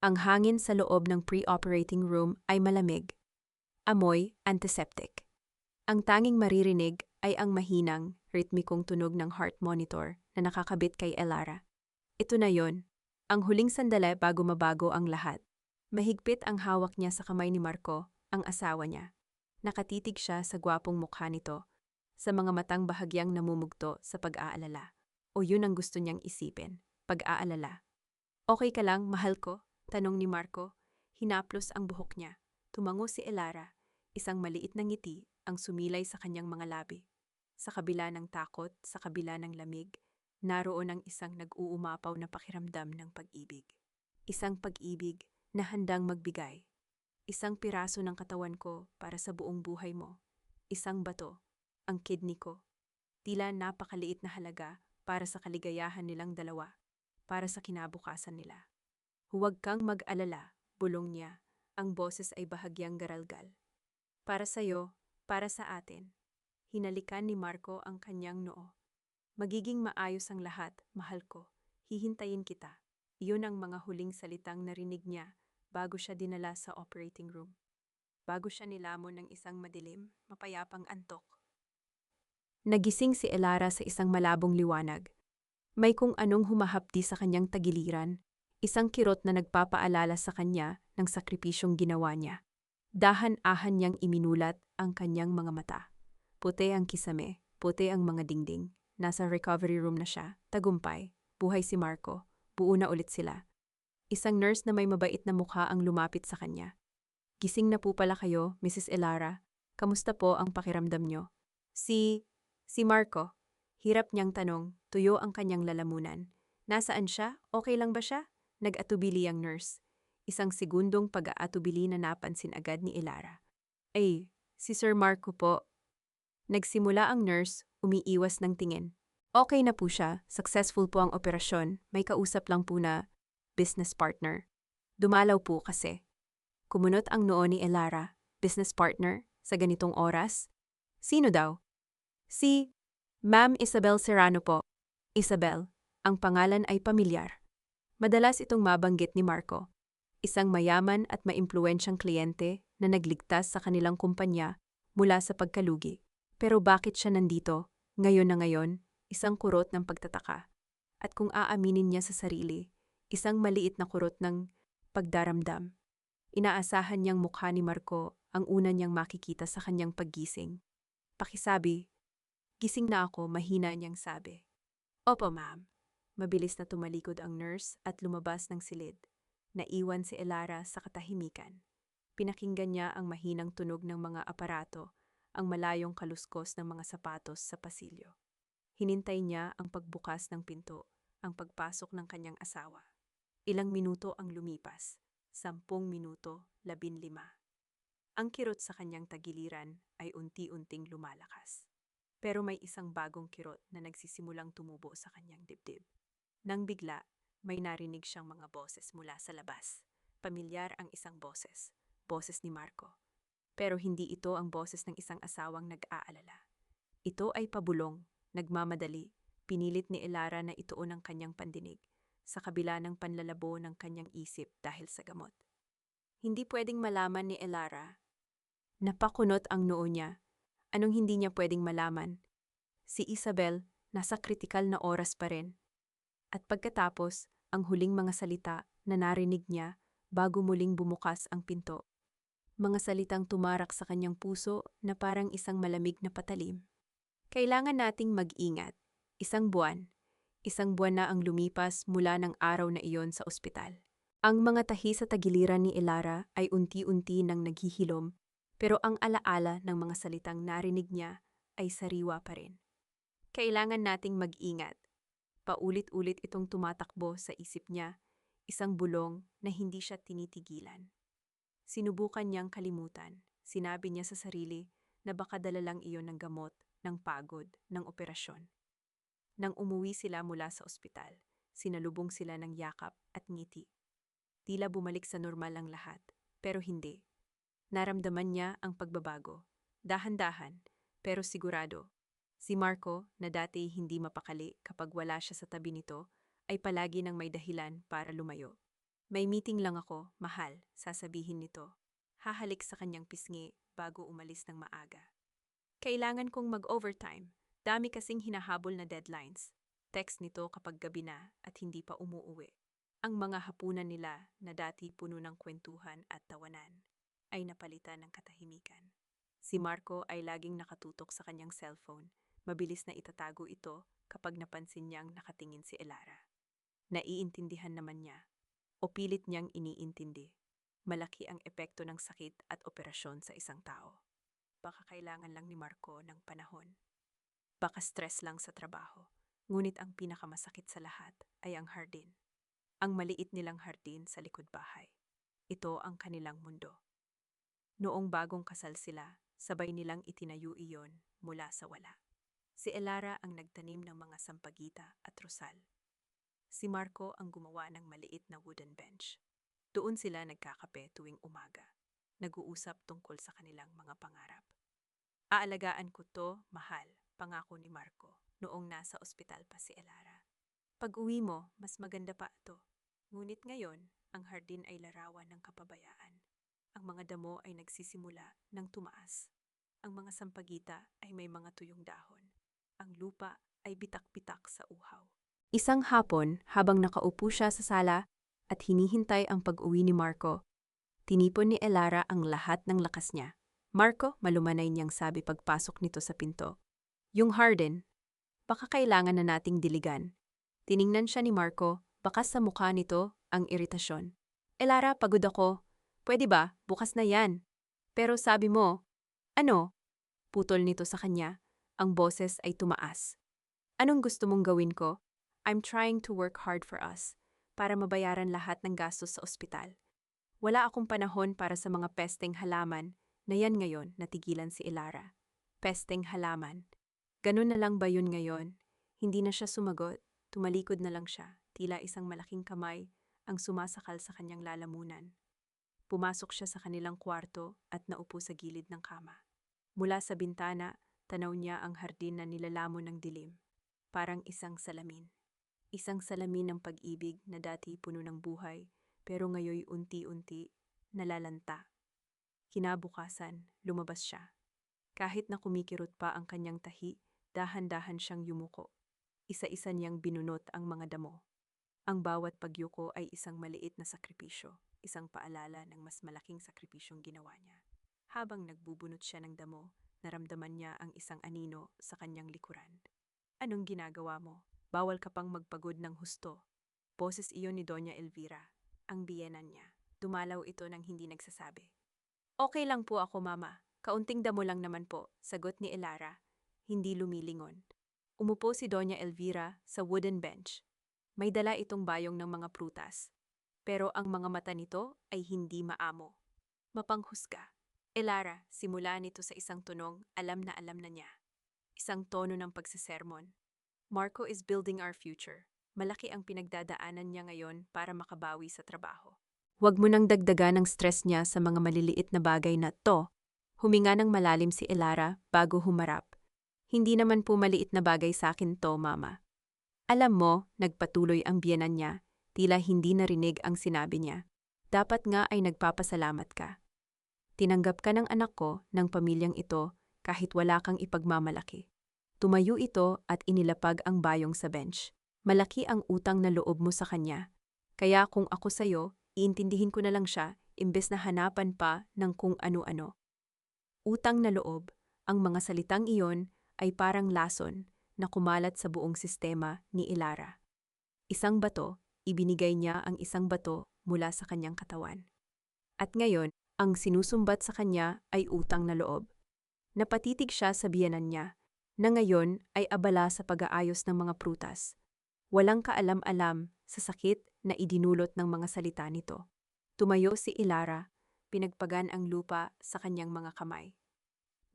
Ang hangin sa loob ng pre-operating room ay malamig. Amoy, antiseptic. Ang tanging maririnig ay ang mahinang, ritmikong tunog ng heart monitor na nakakabit kay Elara. Ito na yon, ang huling sandali bago mabago ang lahat. Mahigpit ang hawak niya sa kamay ni Marco, ang asawa niya. Nakatitig siya sa gwapong mukha nito, sa mga matang bahagyang namumugto sa pag-aalala. O yun ang gusto niyang isipin, pag-aalala. Okay ka lang, mahal ko? Tanong ni Marco. Hinaplos ang buhok niya. Tumango si Elara, isang maliit na ngiti ang sumilay sa kanyang mga labi. Sa kabila ng takot, sa kabila ng lamig, naroon ang isang nag-uumapaw na pakiramdam ng pag-ibig. Isang pag-ibig na handang magbigay. Isang piraso ng katawan ko para sa buong buhay mo. Isang bato, ang kidney ko. Tila napakaliit na halaga para sa kaligayahan nilang dalawa, para sa kinabukasan nila. Huwag kang mag-alala, bulong niya. Ang boses ay bahagyang garalgal. Para sa'yo, para sa atin. Hinalikan ni Marco ang kanyang noo. Magiging maayos ang lahat, mahal ko. Hihintayin kita. Iyon ang mga huling salitang narinig niya bago siya dinala sa operating room. Bago siya nilamon ng isang madilim, mapayapang antok. Nagising si Elara sa isang malabong liwanag. May kung anong humahapdi sa kanyang tagiliran, isang kirot na nagpapaalala sa kanya ng sakripisyong ginawa niya. Dahan-ahan niyang iminulat ang kanyang mga mata. Puti ang kisame, puti ang mga dingding. Nasa recovery room na siya, tagumpay, buhay si Marco, buo na ulit sila. Isang nurse na may mabait na mukha ang lumapit sa kanya. Gising na po pala kayo, Mrs. Elara. Kamusta po ang pakiramdam niyo? Si Marco. Hirap niyang tanong, tuyo ang kanyang lalamunan. Nasaan siya? Okay lang ba siya? Nag-atubili ang nurse. Isang segundong pag-aatubili na napansin agad ni Elara. Ay, si Sir Marco po. Nagsimula ang nurse, umiiwas ng tingin. Okay na po siya, successful po ang operasyon, may kausap lang po na business partner. Dumalaw po kasi. Kumunot ang noo ni Elara, business partner, sa ganitong oras? Sino daw? Si Ma'am Isabel Serrano po. Isabel, ang pangalan ay pamilyar. Madalas itong mabanggit ni Marco. Isang mayaman at maimpluwensyang kliyente na nagligtas sa kanilang kumpanya mula sa pagkalugi. Pero bakit siya nandito, ngayon na ngayon, isang kurot ng pagtataka. At kung aaminin niya sa sarili, isang maliit na kurot ng pagdaramdam. Inaasahan niyang mukha ni Marco ang una niyang makikita sa kanyang paggising. Pakisabi, gising na ako, mahina niyang sabi. Opo, ma'am. Mabilis na tumalikod ang nurse at lumabas ng silid. Naiwan si Elara sa katahimikan. Pinakinggan niya ang mahinang tunog ng mga aparato, ang malayong kaluskos ng mga sapatos sa pasilyo. Hinintay niya ang pagbukas ng pinto, ang pagpasok ng kanyang asawa. Ilang minuto ang lumipas, 10 minuto, 15. Ang kirot sa kanyang tagiliran ay unti-unting lumalakas. Pero may isang bagong kirot na nagsisimulang tumubo sa kanyang dibdib. Nang bigla, may narinig siyang mga boses mula sa labas. Pamilyar ang isang boses, boses ni Marco. Pero hindi ito ang boses ng isang asawang nag-aalala. Ito ay pabulong, nagmamadali, pinilit ni Elara na ituon ang kanyang pandinig, sa kabila ng panlalabo ng kanyang isip dahil sa gamot. Hindi pwedeng malaman ni Elara. Napakunot ang noo niya. Anong hindi niya pwedeng malaman? Si Isabel, nasa kritikal na oras pa rin. At pagkatapos, ang huling mga salita na narinig niya bago muling bumukas ang pinto. Mga salitang tumarak sa kanyang puso na parang isang malamig na patalim. Kailangan nating mag-ingat. Isang buwan na ang lumipas mula ng araw na iyon sa ospital. Ang mga tahi sa tagiliran ni Elara ay unti-unti nang naghihilom, pero ang alaala ng mga salitang narinig niya ay sariwa pa rin. Kailangan nating mag-ingat. Paulit-ulit itong tumatakbo sa isip niya, isang bulong na hindi siya tinitigilan. Sinubukan niyang kalimutan. Sinabi niya sa sarili na baka dala lang iyon ng gamot, ng pagod, ng operasyon. Nang umuwi sila mula sa ospital, sinalubong sila ng yakap at ngiti. Tila bumalik sa normal ang lahat, pero hindi. Naramdaman niya ang pagbabago. Dahan-dahan, pero sigurado. Si Marco, na dati hindi mapakali kapag wala siya sa tabi nito, ay palagi nang may dahilan para lumayo. May meeting lang ako, mahal, sasabihin nito. Hahalik sa kanyang pisngi bago umalis ng maaga. Kailangan kong mag-overtime. Dami kasing hinahabol na deadlines. Text nito kapag gabi na at hindi pa umuuwi. Ang mga hapunan nila na dati puno ng kwentuhan at tawanan ay napalitan ng katahimikan. Si Marco ay laging nakatutok sa kanyang cellphone. Mabilis na itatago ito kapag napansin niyang nakatingin si Elara. Naiintindihan naman niya o pilit niyang iniintindi. Malaki ang epekto ng sakit at operasyon sa isang tao. Baka kailangan lang ni Marco ng panahon. Baka stress lang sa trabaho. Ngunit ang pinakamasakit sa lahat ay ang hardin. Ang maliit nilang hardin sa likod bahay. Ito ang kanilang mundo. Noong bagong kasal sila, sabay nilang itinayo iyon mula sa wala. Si Elara ang nagtanim ng mga sampagita at rosal. Si Marco ang gumawa ng maliit na wooden bench. Doon sila nagkakape tuwing umaga. Nag-uusap tungkol sa kanilang mga pangarap. Aalagaan ko to, mahal, pangako ni Marco, noong nasa ospital pa si Elara. Pag-uwi mo, mas maganda pa ito. Ngunit ngayon, ang hardin ay larawan ng kapabayaan. Ang mga damo ay nagsisimula ng tumaas. Ang mga sampagita ay may mga tuyong dahon. Ang lupa ay bitak-bitak sa uhaw. Isang hapon, habang nakaupo siya sa sala at hinihintay ang pag-uwi ni Marco, tinipon ni Elara ang lahat ng lakas niya. Marco, malumanay niyang sabi pagpasok nito sa pinto. Yung hardin, baka kailangan na nating diligan. Tiningnan siya ni Marco, bakas sa mukha nito ang iritasyon. Elara, pagod ako. Pwede ba? Bukas na yan. Pero sabi mo, ano? Putol nito sa kanya. Ang boses ay tumaas. Anong gusto mong gawin ko? I'm trying to work hard for us para mabayaran lahat ng gastos sa ospital. Wala akong panahon para sa mga pesteng halaman na yan ngayon, natigilan si Elara. Pesteng halaman. Ganun na lang ba yun ngayon? Hindi na siya sumagot. Tumalikod na lang siya, tila isang malaking kamay ang sumasakal sa kanyang lalamunan. Pumasok siya sa kanilang kwarto at naupo sa gilid ng kama. Mula sa bintana, tanaw niya ang hardin na nilalamon ng dilim. Parang isang salamin. Isang salamin ng pag-ibig na dati puno ng buhay, pero ngayoy unti-unti nalalanta. Kinabukasan, lumabas siya. Kahit na kumikirot pa ang kanyang tahi, dahan-dahan siyang yumuko. Isa-isa niyang binunot ang mga damo. Ang bawat pagyuko ay isang maliit na sakripisyo, isang paalala ng mas malaking sakripisyong ginawa niya. Habang nagbubunot siya ng damo, naramdaman niya ang isang anino sa kanyang likuran. Anong ginagawa mo? Bawal ka pang magpagod ng husto. Boses iyon ni Doña Elvira, ang biyenan niya. Dumalaw ito nang hindi nagsasabi. Okay lang po ako, Mama. Kaunting damo lang naman po, sagot ni Elara. Hindi lumilingon. Umupo si Doña Elvira sa wooden bench. May dala itong bayong ng mga prutas. Pero ang mga mata nito ay hindi maamo. Mapanghusga. Elara, simula nito sa isang tunong alam na niya. Isang tono ng pagsasermon. Marco is building our future. Malaki ang pinagdadaanan niya ngayon para makabawi sa trabaho. Huwag mo nang dagdagan ang stress niya sa mga maliliit na bagay na to. Huminga ng malalim si Elara bago humarap. Hindi naman po maliit na bagay sa akin to, Mama. Alam mo, nagpatuloy ang biyenan niya, tila hindi narinig ang sinabi niya. Dapat nga ay nagpapasalamat ka. Tinanggap ka ng anak ko, ng pamilyang ito, kahit wala kang ipagmamalaki. Tumayo ito at inilapag ang bayong sa bench. Malaki ang utang na loob mo sa kanya. Kaya kung ako sa'yo, iintindihin ko na lang siya, imbes na hanapan pa ng kung ano-ano. Utang na loob, ang mga salitang iyon ay parang lason na kumalat sa buong sistema ni Elara. Isang bato, ibinigay niya ang isang bato mula sa kanyang katawan. At ngayon, ang sinusumbat sa kanya ay utang na loob. Napatitig siya sa biyenan niya, na ngayon ay abala sa pag-aayos ng mga prutas. Walang kaalam-alam sa sakit na idinulot ng mga salita nito. Tumayo si Elara, pinagpagan ang lupa sa kanyang mga kamay.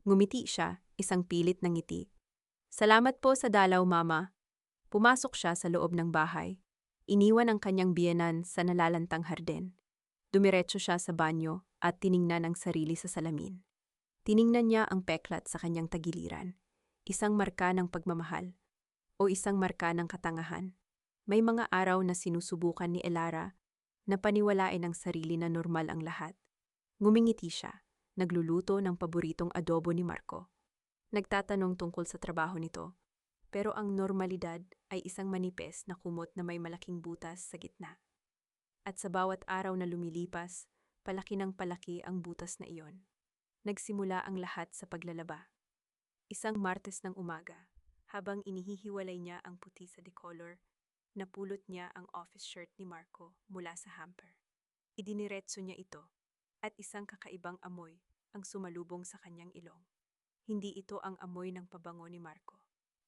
Ngumiti siya, isang pilit na ngiti. Salamat po sa dalaw, Mama. Pumasok siya sa loob ng bahay. Iniwan ang kanyang biyenan sa nalalantang hardin. Dumiretso siya sa banyo at tiningnan ang sarili sa salamin. Tiningnan niya ang peklat sa kanyang tagiliran. Isang marka ng pagmamahal o isang marka ng katangahan. May mga araw na sinusubukan ni Elara Napaniwalain ang sarili na normal ang lahat. Ngumingiti siya, nagluluto ng paboritong adobo ni Marco. Nagtatanong tungkol sa trabaho nito, pero ang normalidad ay isang manipes na kumot na may malaking butas sa gitna. At sa bawat araw na lumilipas, palaki ng palaki ang butas na iyon. Nagsimula ang lahat sa paglalaba. Isang Martes ng umaga, habang inihihiwalay niya ang puti sa decolor, napulot niya ang office shirt ni Marco mula sa hamper. Idiniretso niya ito, at isang kakaibang amoy ang sumalubong sa kanyang ilong. Hindi ito ang amoy ng pabango ni Marco.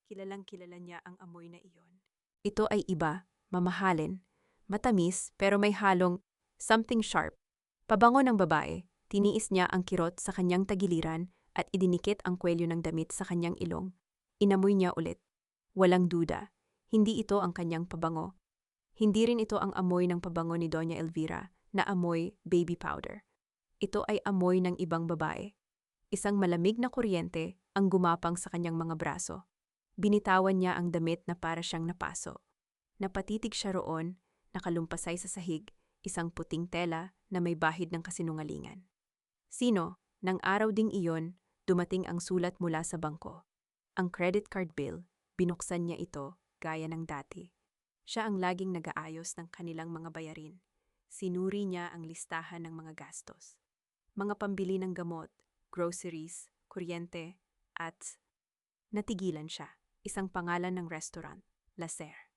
Kilalang-kilala niya ang amoy na iyon. Ito ay iba, mamahalin, matamis pero may halong something sharp. Pabango ng babae, tiniis niya ang kirot sa kanyang tagiliran at idinikit ang kwelyo ng damit sa kanyang ilong. Inamoy niya ulit. Walang duda, hindi ito ang kanyang pabango. Hindi rin ito ang amoy ng pabango ni Doña Elvira na amoy baby powder. Ito ay amoy ng ibang babae. Isang malamig na kuryente ang gumapang sa kanyang mga braso. Binitawan niya ang damit na para siyang napaso. Napatitig siya roon, nakalumpasay sa sahig, isang puting tela na may bahid ng kasinungalingan. Sino? Nang araw ding iyon, dumating ang sulat mula sa bangko. Ang credit card bill, binuksan niya ito gaya ng dati. Siya ang laging nag-aayos ng kanilang mga bayarin. Sinuri niya ang listahan ng mga gastos. Mga pambili ng gamot, groceries, kuryente, at natigilan siya. Isang pangalan ng restaurant, La Serre.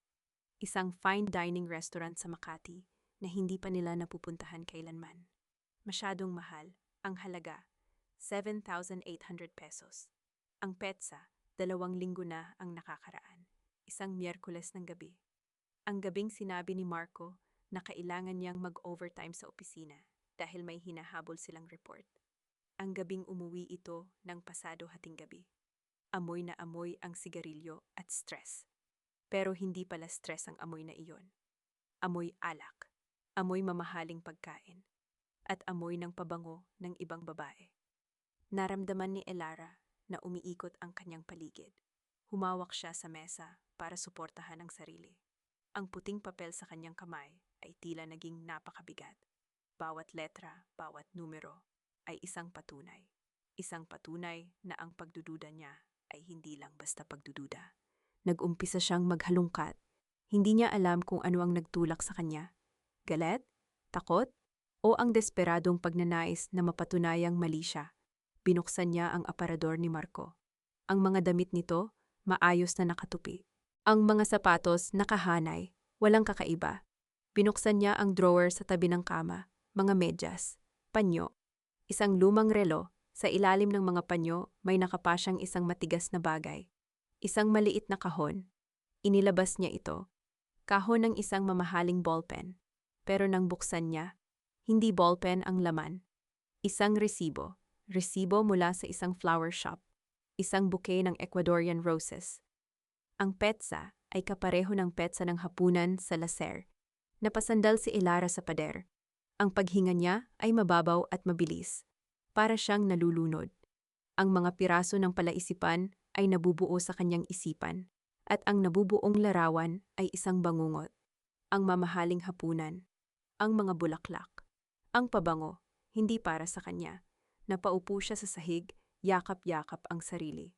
Isang fine dining restaurant sa Makati na hindi pa nila napupuntahan kailanman. Masyadong mahal, ang halaga, 7,800 pesos. Ang petsa, 2 linggo na ang nakakaraan. Isang Miyerkules ng gabi. Ang gabing sinabi ni Marco na kailangan niyang mag-overtime sa opisina dahil may hinahabol silang report. Ang gabing umuwi ito ng pasado hating gabi. Amoy na amoy ang sigarilyo at stress. Pero hindi pala stress ang amoy na iyon. Amoy alak, amoy mamahaling pagkain, at amoy ng pabango ng ibang babae. Naramdaman ni Elara na umiikot ang kanyang paligid. Humawak siya sa mesa para suportahan ang sarili. Ang puting papel sa kanyang kamay ay tila naging napakabigat. Bawat letra, bawat numero ay isang patunay. Isang patunay na ang pagdududa niya ay hindi lang basta pagdududa. Nag-umpisa siyang maghalungkat. Hindi niya alam kung ano ang nagtulak sa kanya. Galit? Takot? O ang desperadong pagnanais na mapatunayang mali siya? Binuksan niya ang aparador ni Marco. Ang mga damit nito, maayos na nakatupi. Ang mga sapatos, nakahanay, walang kakaiba. Binuksan niya ang drawer sa tabi ng kama, mga medyas, panyo. Isang lumang relo, sa ilalim ng mga panyo may nakapasyang isang matigas na bagay. Isang maliit na kahon. Inilabas niya ito. Kahon ng isang mamahaling ballpen. Pero nang buksan niya, hindi ballpen ang laman. Isang resibo. Resibo mula sa isang flower shop. Isang bouquet ng Ecuadorian roses. Ang petsa ay kapareho ng petsa ng hapunan sa La Serre. Napasandal si Elara sa pader. Ang paghinga niya ay mababaw at mabilis. Para siyang nalulunod. Ang mga piraso ng palaisipan ay nabubuo sa kanyang isipan. At ang nabubuong larawan ay isang bangungot. Ang mamahaling hapunan. Ang mga bulaklak. Ang pabango, hindi para sa kanya. Napaupo siya sa sahig, yakap-yakap ang sarili.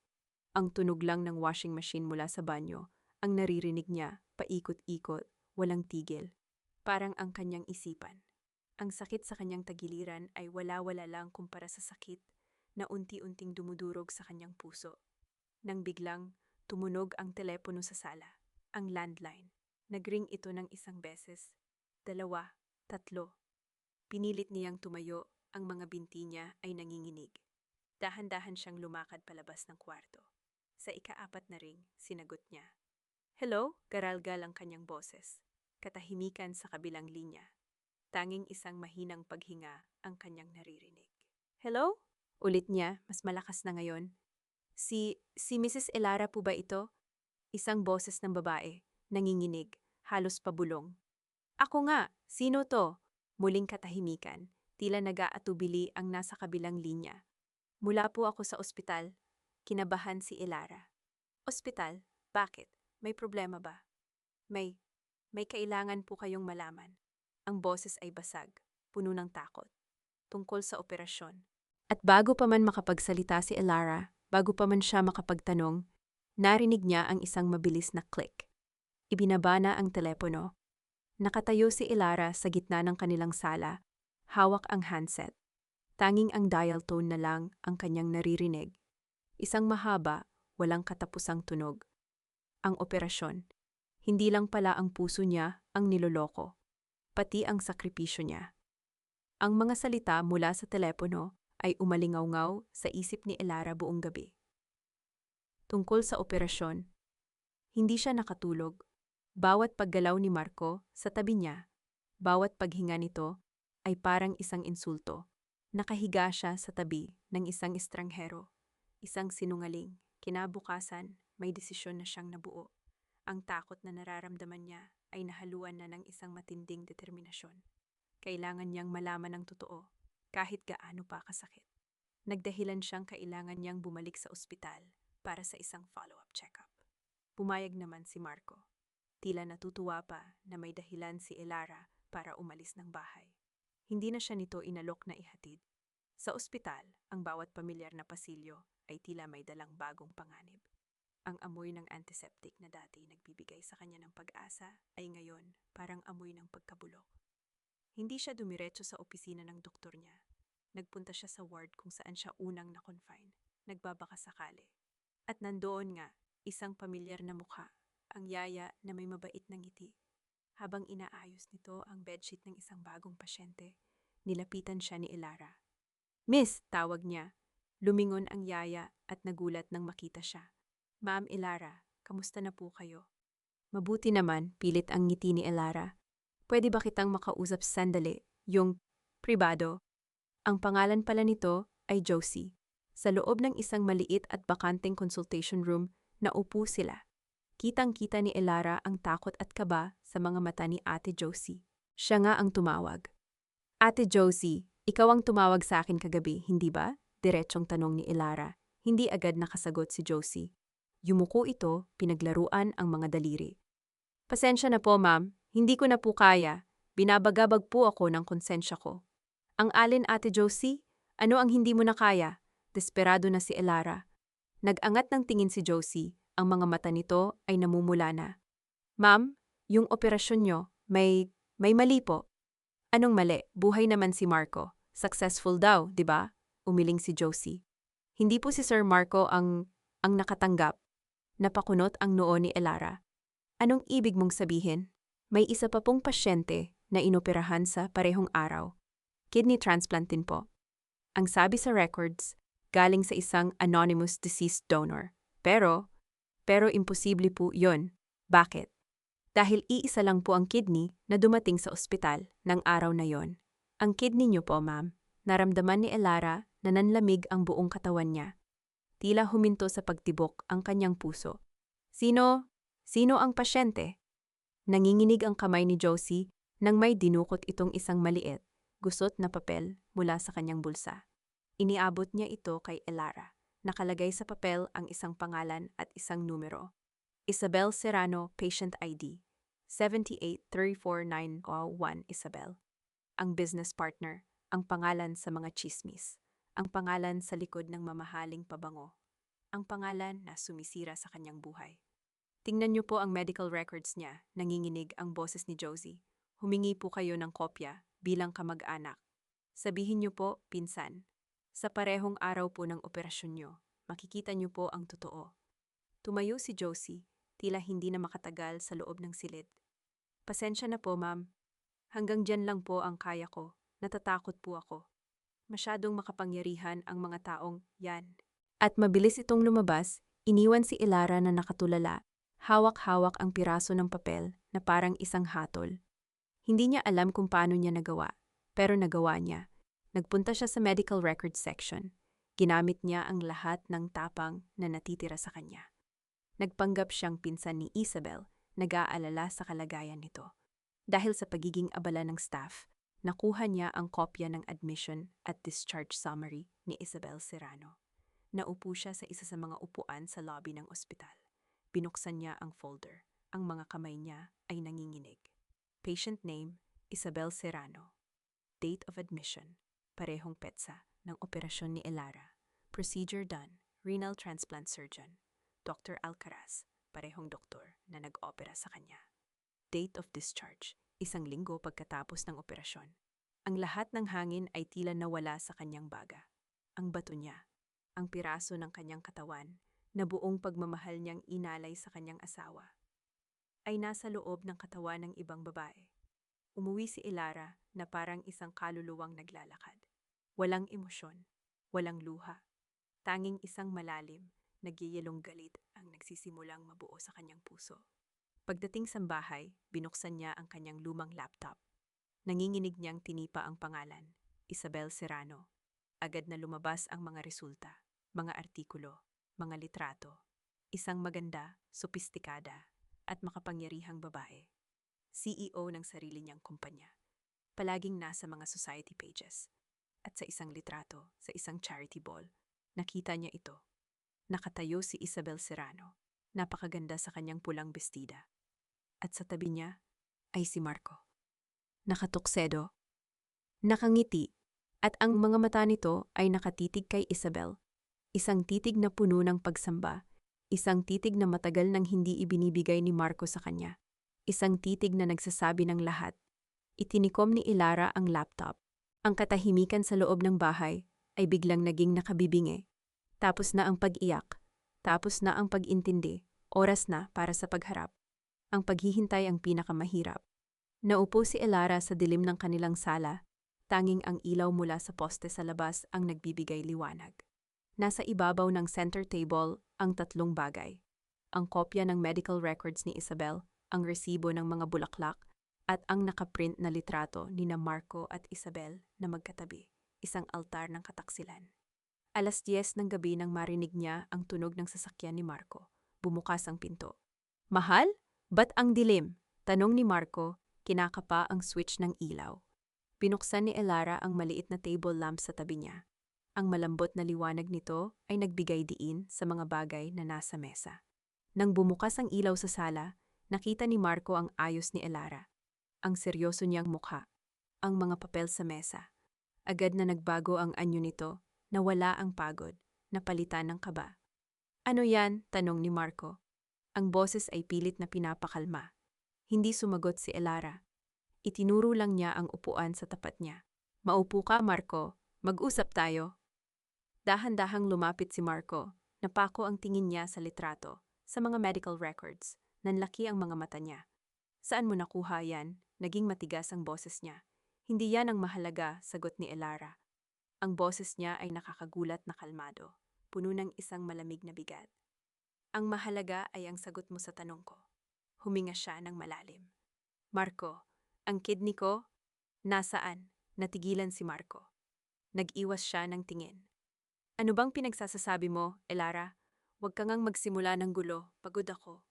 Ang tunog lang ng washing machine mula sa banyo, ang naririnig niya, paikot-ikot, walang tigil. Parang ang kanyang isipan. Ang sakit sa kanyang tagiliran ay wala-wala lang kumpara sa sakit na unti-unting dumudurog sa kanyang puso. Nang biglang, tumunog ang telepono sa sala, ang landline. Nagring ito ng isang beses, 2, 3. Pinilit niyang tumayo, ang mga binti niya ay nanginginig. Dahan-dahan siyang lumakad palabas ng kwarto. Sa ika-4 na ring, sinagot niya. Hello? Garalgal ang kanyang boses. Katahimikan sa kabilang linya. Tanging isang mahinang paghinga ang kanyang naririnig. Hello? Ulit niya, mas malakas na ngayon. Si Mrs. Elara po ba ito? Isang boses ng babae, nanginginig, halos pabulong. Ako nga, sino to? Muling katahimikan, tila nag-aatubili ang nasa kabilang linya. Mula po ako sa ospital. Kinabahan si Elara. Ospital? Bakit? May problema ba? May kailangan po kayong malaman. Ang boses ay basag, puno ng takot, tungkol sa operasyon. At bago pa man makapagsalita si Elara, bago pa man siya makapagtanong, narinig niya ang isang mabilis na click. Ibinaba na ang telepono. Nakatayo si Elara sa gitna ng kanilang sala, hawak ang handset. Tanging ang dial tone na lang ang kanyang naririnig. Isang mahaba, walang katapusang tunog. Ang operasyon. Hindi lang pala ang puso niya ang niloloko, pati ang sakripisyo niya. Ang mga salita mula sa telepono ay umalingaw-ngaw sa isip ni Elara buong gabi. Tungkol sa operasyon, hindi siya nakatulog. Bawat paggalaw ni Marco sa tabi niya, bawat paghinga nito ay parang isang insulto. Nakahiga siya sa tabi ng isang estranghero, isang sinungaling. Kinabukasan, may desisyon na siyang nabuo. Ang takot na nararamdaman niya ay nahaluan na ng isang matinding determinasyon. Kailangan niyang malaman ang totoo, kahit gaano pa kasakit. Nagdahilan siyang kailangan niyang bumalik sa ospital para sa isang follow-up check-up. Pumayag naman si Marco. Tila natutuwa pa na may dahilan si Elara para umalis ng bahay. Hindi na siya nito inalok na ihatid. Sa ospital, ang bawat pamilyar na pasilyo ay tila may dalang bagong panganib. Ang amoy ng antiseptic na dati nagbibigay sa kanya ng pag-asa ay ngayon parang amoy ng pagkabulok. Hindi siya dumiretso sa opisina ng doktor niya. Nagpunta siya sa ward kung saan siya unang na-confine, nagbabaka sakali. At nandoon nga, isang pamilyar na mukha, ang yaya na may mabait na ngiti. Habang inaayos nito ang bedsheet ng isang bagong pasyente, nilapitan siya ni Elara. "Miss," tawag niya. Lumingon ang yaya at nagulat nang makita siya. "Ma'am Elara, kamusta na po kayo?" "Mabuti naman," pilit ang ngiti ni Elara. "Pwede ba kitang makausap sandali, yung pribado?" Ang pangalan pala nito ay Josie. Sa loob ng isang maliit at bakanteng consultation room, naupo sila. Kitang-kita ni Elara ang takot at kaba sa mga mata ni Ate Josie. Siya nga ang tumawag. "Ate Josie, ikaw ang tumawag sa akin kagabi, hindi ba?" Diretsong tanong ni Elara. Hindi agad nakasagot si Josie. Yumuko ito, pinaglaruan ang mga daliri. "Pasensya na po, ma'am. Hindi ko na po kaya. Binabagabag po ako ng konsensya ko." "Ang alin, Ate Josie? Ano ang hindi mo na kaya?" Desperado na si Elara. Nag-angat ng tingin si Josie. Ang mga mata nito ay namumula na. "Ma'am, yung operasyon nyo, may mali po." "Anong mali? Buhay naman si Marco. Successful daw, di ba?" Umiling si Josie. "Hindi po si Sir Marco ang nakatanggap." Napakunot ang noo ni Elara. "Anong ibig mong sabihin?" "May isa pa pong pasyente na inoperahan sa parehong araw. Kidney transplant din po. Ang sabi sa records, galing sa isang anonymous deceased donor. Pero imposible po yun. Bakit?" "Dahil iisa lang po ang kidney na dumating sa ospital ng araw na yon." "Ang kidney niyo po, ma'am." Naramdaman ni Elara na nanlamig ang buong katawan niya. Tila huminto sa pagtibok ang kanyang puso. Sino ang pasyente?" Nanginginig ang kamay ni Josie nang may dinukot itong isang maliit, gusot na papel mula sa kanyang bulsa. Iniabot niya ito kay Elara. Nakalagay sa papel ang isang pangalan at isang numero. Isabel Serrano, patient ID 7834901 Isabel. Ang business partner, ang pangalan sa mga chismis, ang pangalan sa likod ng mamahaling pabango, ang pangalan na sumisira sa kanyang buhay. "Tingnan niyo po ang medical records niya," nanginginig ang boses ni Josie. "Humingi po kayo ng kopya bilang kamag-anak. Sabihin niyo po, pinsan, sa parehong araw po ng operasyon niyo, makikita niyo po ang totoo." Tumayo si Josie, tila hindi na makatagal sa loob ng silid. "Pasensya na po, ma'am. Hanggang dyan lang po ang kaya ko. Natatakot po ako. Masyadong makapangyarihan ang mga taong yan." At mabilis itong lumabas, iniwan si Elara na nakatulala. Hawak-hawak ang piraso ng papel na parang isang hatol. Hindi niya alam kung paano niya nagawa, pero nagawa niya. Nagpunta siya sa medical records section. Ginamit niya ang lahat ng tapang na natitira sa kanya. Nagpanggap siyang pinsan ni Isabel, nag-aalala sa kalagayan nito. Dahil sa pagiging abala ng staff, nakuha niya ang kopya ng admission at discharge summary ni Isabel Serrano. Naupo siya sa isa sa mga upuan sa lobby ng ospital. Binuksan niya ang folder. Ang mga kamay niya ay nanginginig. Patient name, Isabel Serrano. Date of admission, parehong petsa ng operasyon ni Elara. Procedure done, renal transplant surgeon. Dr. Alcaraz, parehong doktor na nag-opera sa kanya. Date of discharge, 1 linggo pagkatapos ng operasyon. Ang lahat ng hangin ay tila nawala sa kanyang baga. Ang bato niya, ang piraso ng kanyang katawan, na buong pagmamahal niyang inalay sa kanyang asawa, ay nasa loob ng katawan ng ibang babae. Umuwi si Elara na parang isang kaluluwang naglalakad. Walang emosyon, walang luha. Tanging isang malalim, nagyayelong galit ang nagsisimulang mabuo sa kanyang puso. Pagdating sa bahay, binuksan niya ang kanyang lumang laptop. Nanginginig niyang tinipa ang pangalan, Isabel Serrano. Agad na lumabas ang mga resulta, mga artikulo, mga litrato. Isang maganda, sopistikada, at makapangyarihang babae. CEO ng sarili niyang kumpanya. Palaging nasa mga society pages. At sa isang litrato, sa isang charity ball, nakita niya ito. Nakatayo si Isabel Serrano. Napakaganda sa kanyang pulang bestida. At sa tabi niya ay si Marco. Nakatuksedo, nakangiti, at ang mga mata nito ay nakatitig kay Isabel. Isang titig na puno ng pagsamba, isang titig na matagal nang hindi ibinibigay ni Marco sa kanya. Isang titig na nagsasabi ng lahat. Itinikom ni Elara ang laptop. Ang katahimikan sa loob ng bahay ay biglang naging nakabibingi. Tapos na ang pag-iyak. Tapos na ang pag-intindi. Oras na para sa pagharap. Ang paghihintay ang pinakamahirap. Naupo si Elara sa dilim ng kanilang sala. Tanging ang ilaw mula sa poste sa labas ang nagbibigay liwanag. Nasa ibabaw ng center table ang 3 bagay. Ang kopya ng medical records ni Isabel, ang resibo ng mga bulaklak, at ang nakaprint na litrato ni Marco at Isabel na magkatabi, isang altar ng kataksilan. 10:00 ng gabi nang marinig niya ang tunog ng sasakyan ni Marco. Bumukas ang pinto. "Mahal? Ba't ang dilim?" tanong ni Marco, kinakapa ang switch ng ilaw. Binuksan ni Elara ang maliit na table lamp sa tabi niya. Ang malambot na liwanag nito ay nagbigay diin sa mga bagay na nasa mesa. Nang bumukas ang ilaw sa sala, nakita ni Marco ang ayos ni Elara. Ang seryoso niyang mukha, ang mga papel sa mesa. Agad na nagbago ang anyo nito, nawala ang pagod, napalitan ng kaba. "Ano yan?" tanong ni Marco. Ang boses ay pilit na pinapakalma. Hindi sumagot si Elara. Itinuro lang niya ang upuan sa tapat niya. "Maupo ka, Marco. Mag-usap tayo." Dahan-dahang lumapit si Marco. Napako ang tingin niya sa litrato, sa mga medical records. Nanlaki ang mga mata niya. "Saan mo nakuha yan?" Naging matigas ang boses niya. "Hindi yan ang mahalaga," sagot ni Elara. Ang boses niya ay nakakagulat na kalmado, puno ng isang malamig na bigat. "Ang mahalaga ay ang sagot mo sa tanong ko." Huminga siya ng malalim. "Marco, ang kidney ko, nasaan?" Natigilan si Marco. Nag-iwas siya ng tingin. "Ano bang pinagsasasabi mo, Elara? Huwag ka ngang magsimula ng gulo, pagod ako."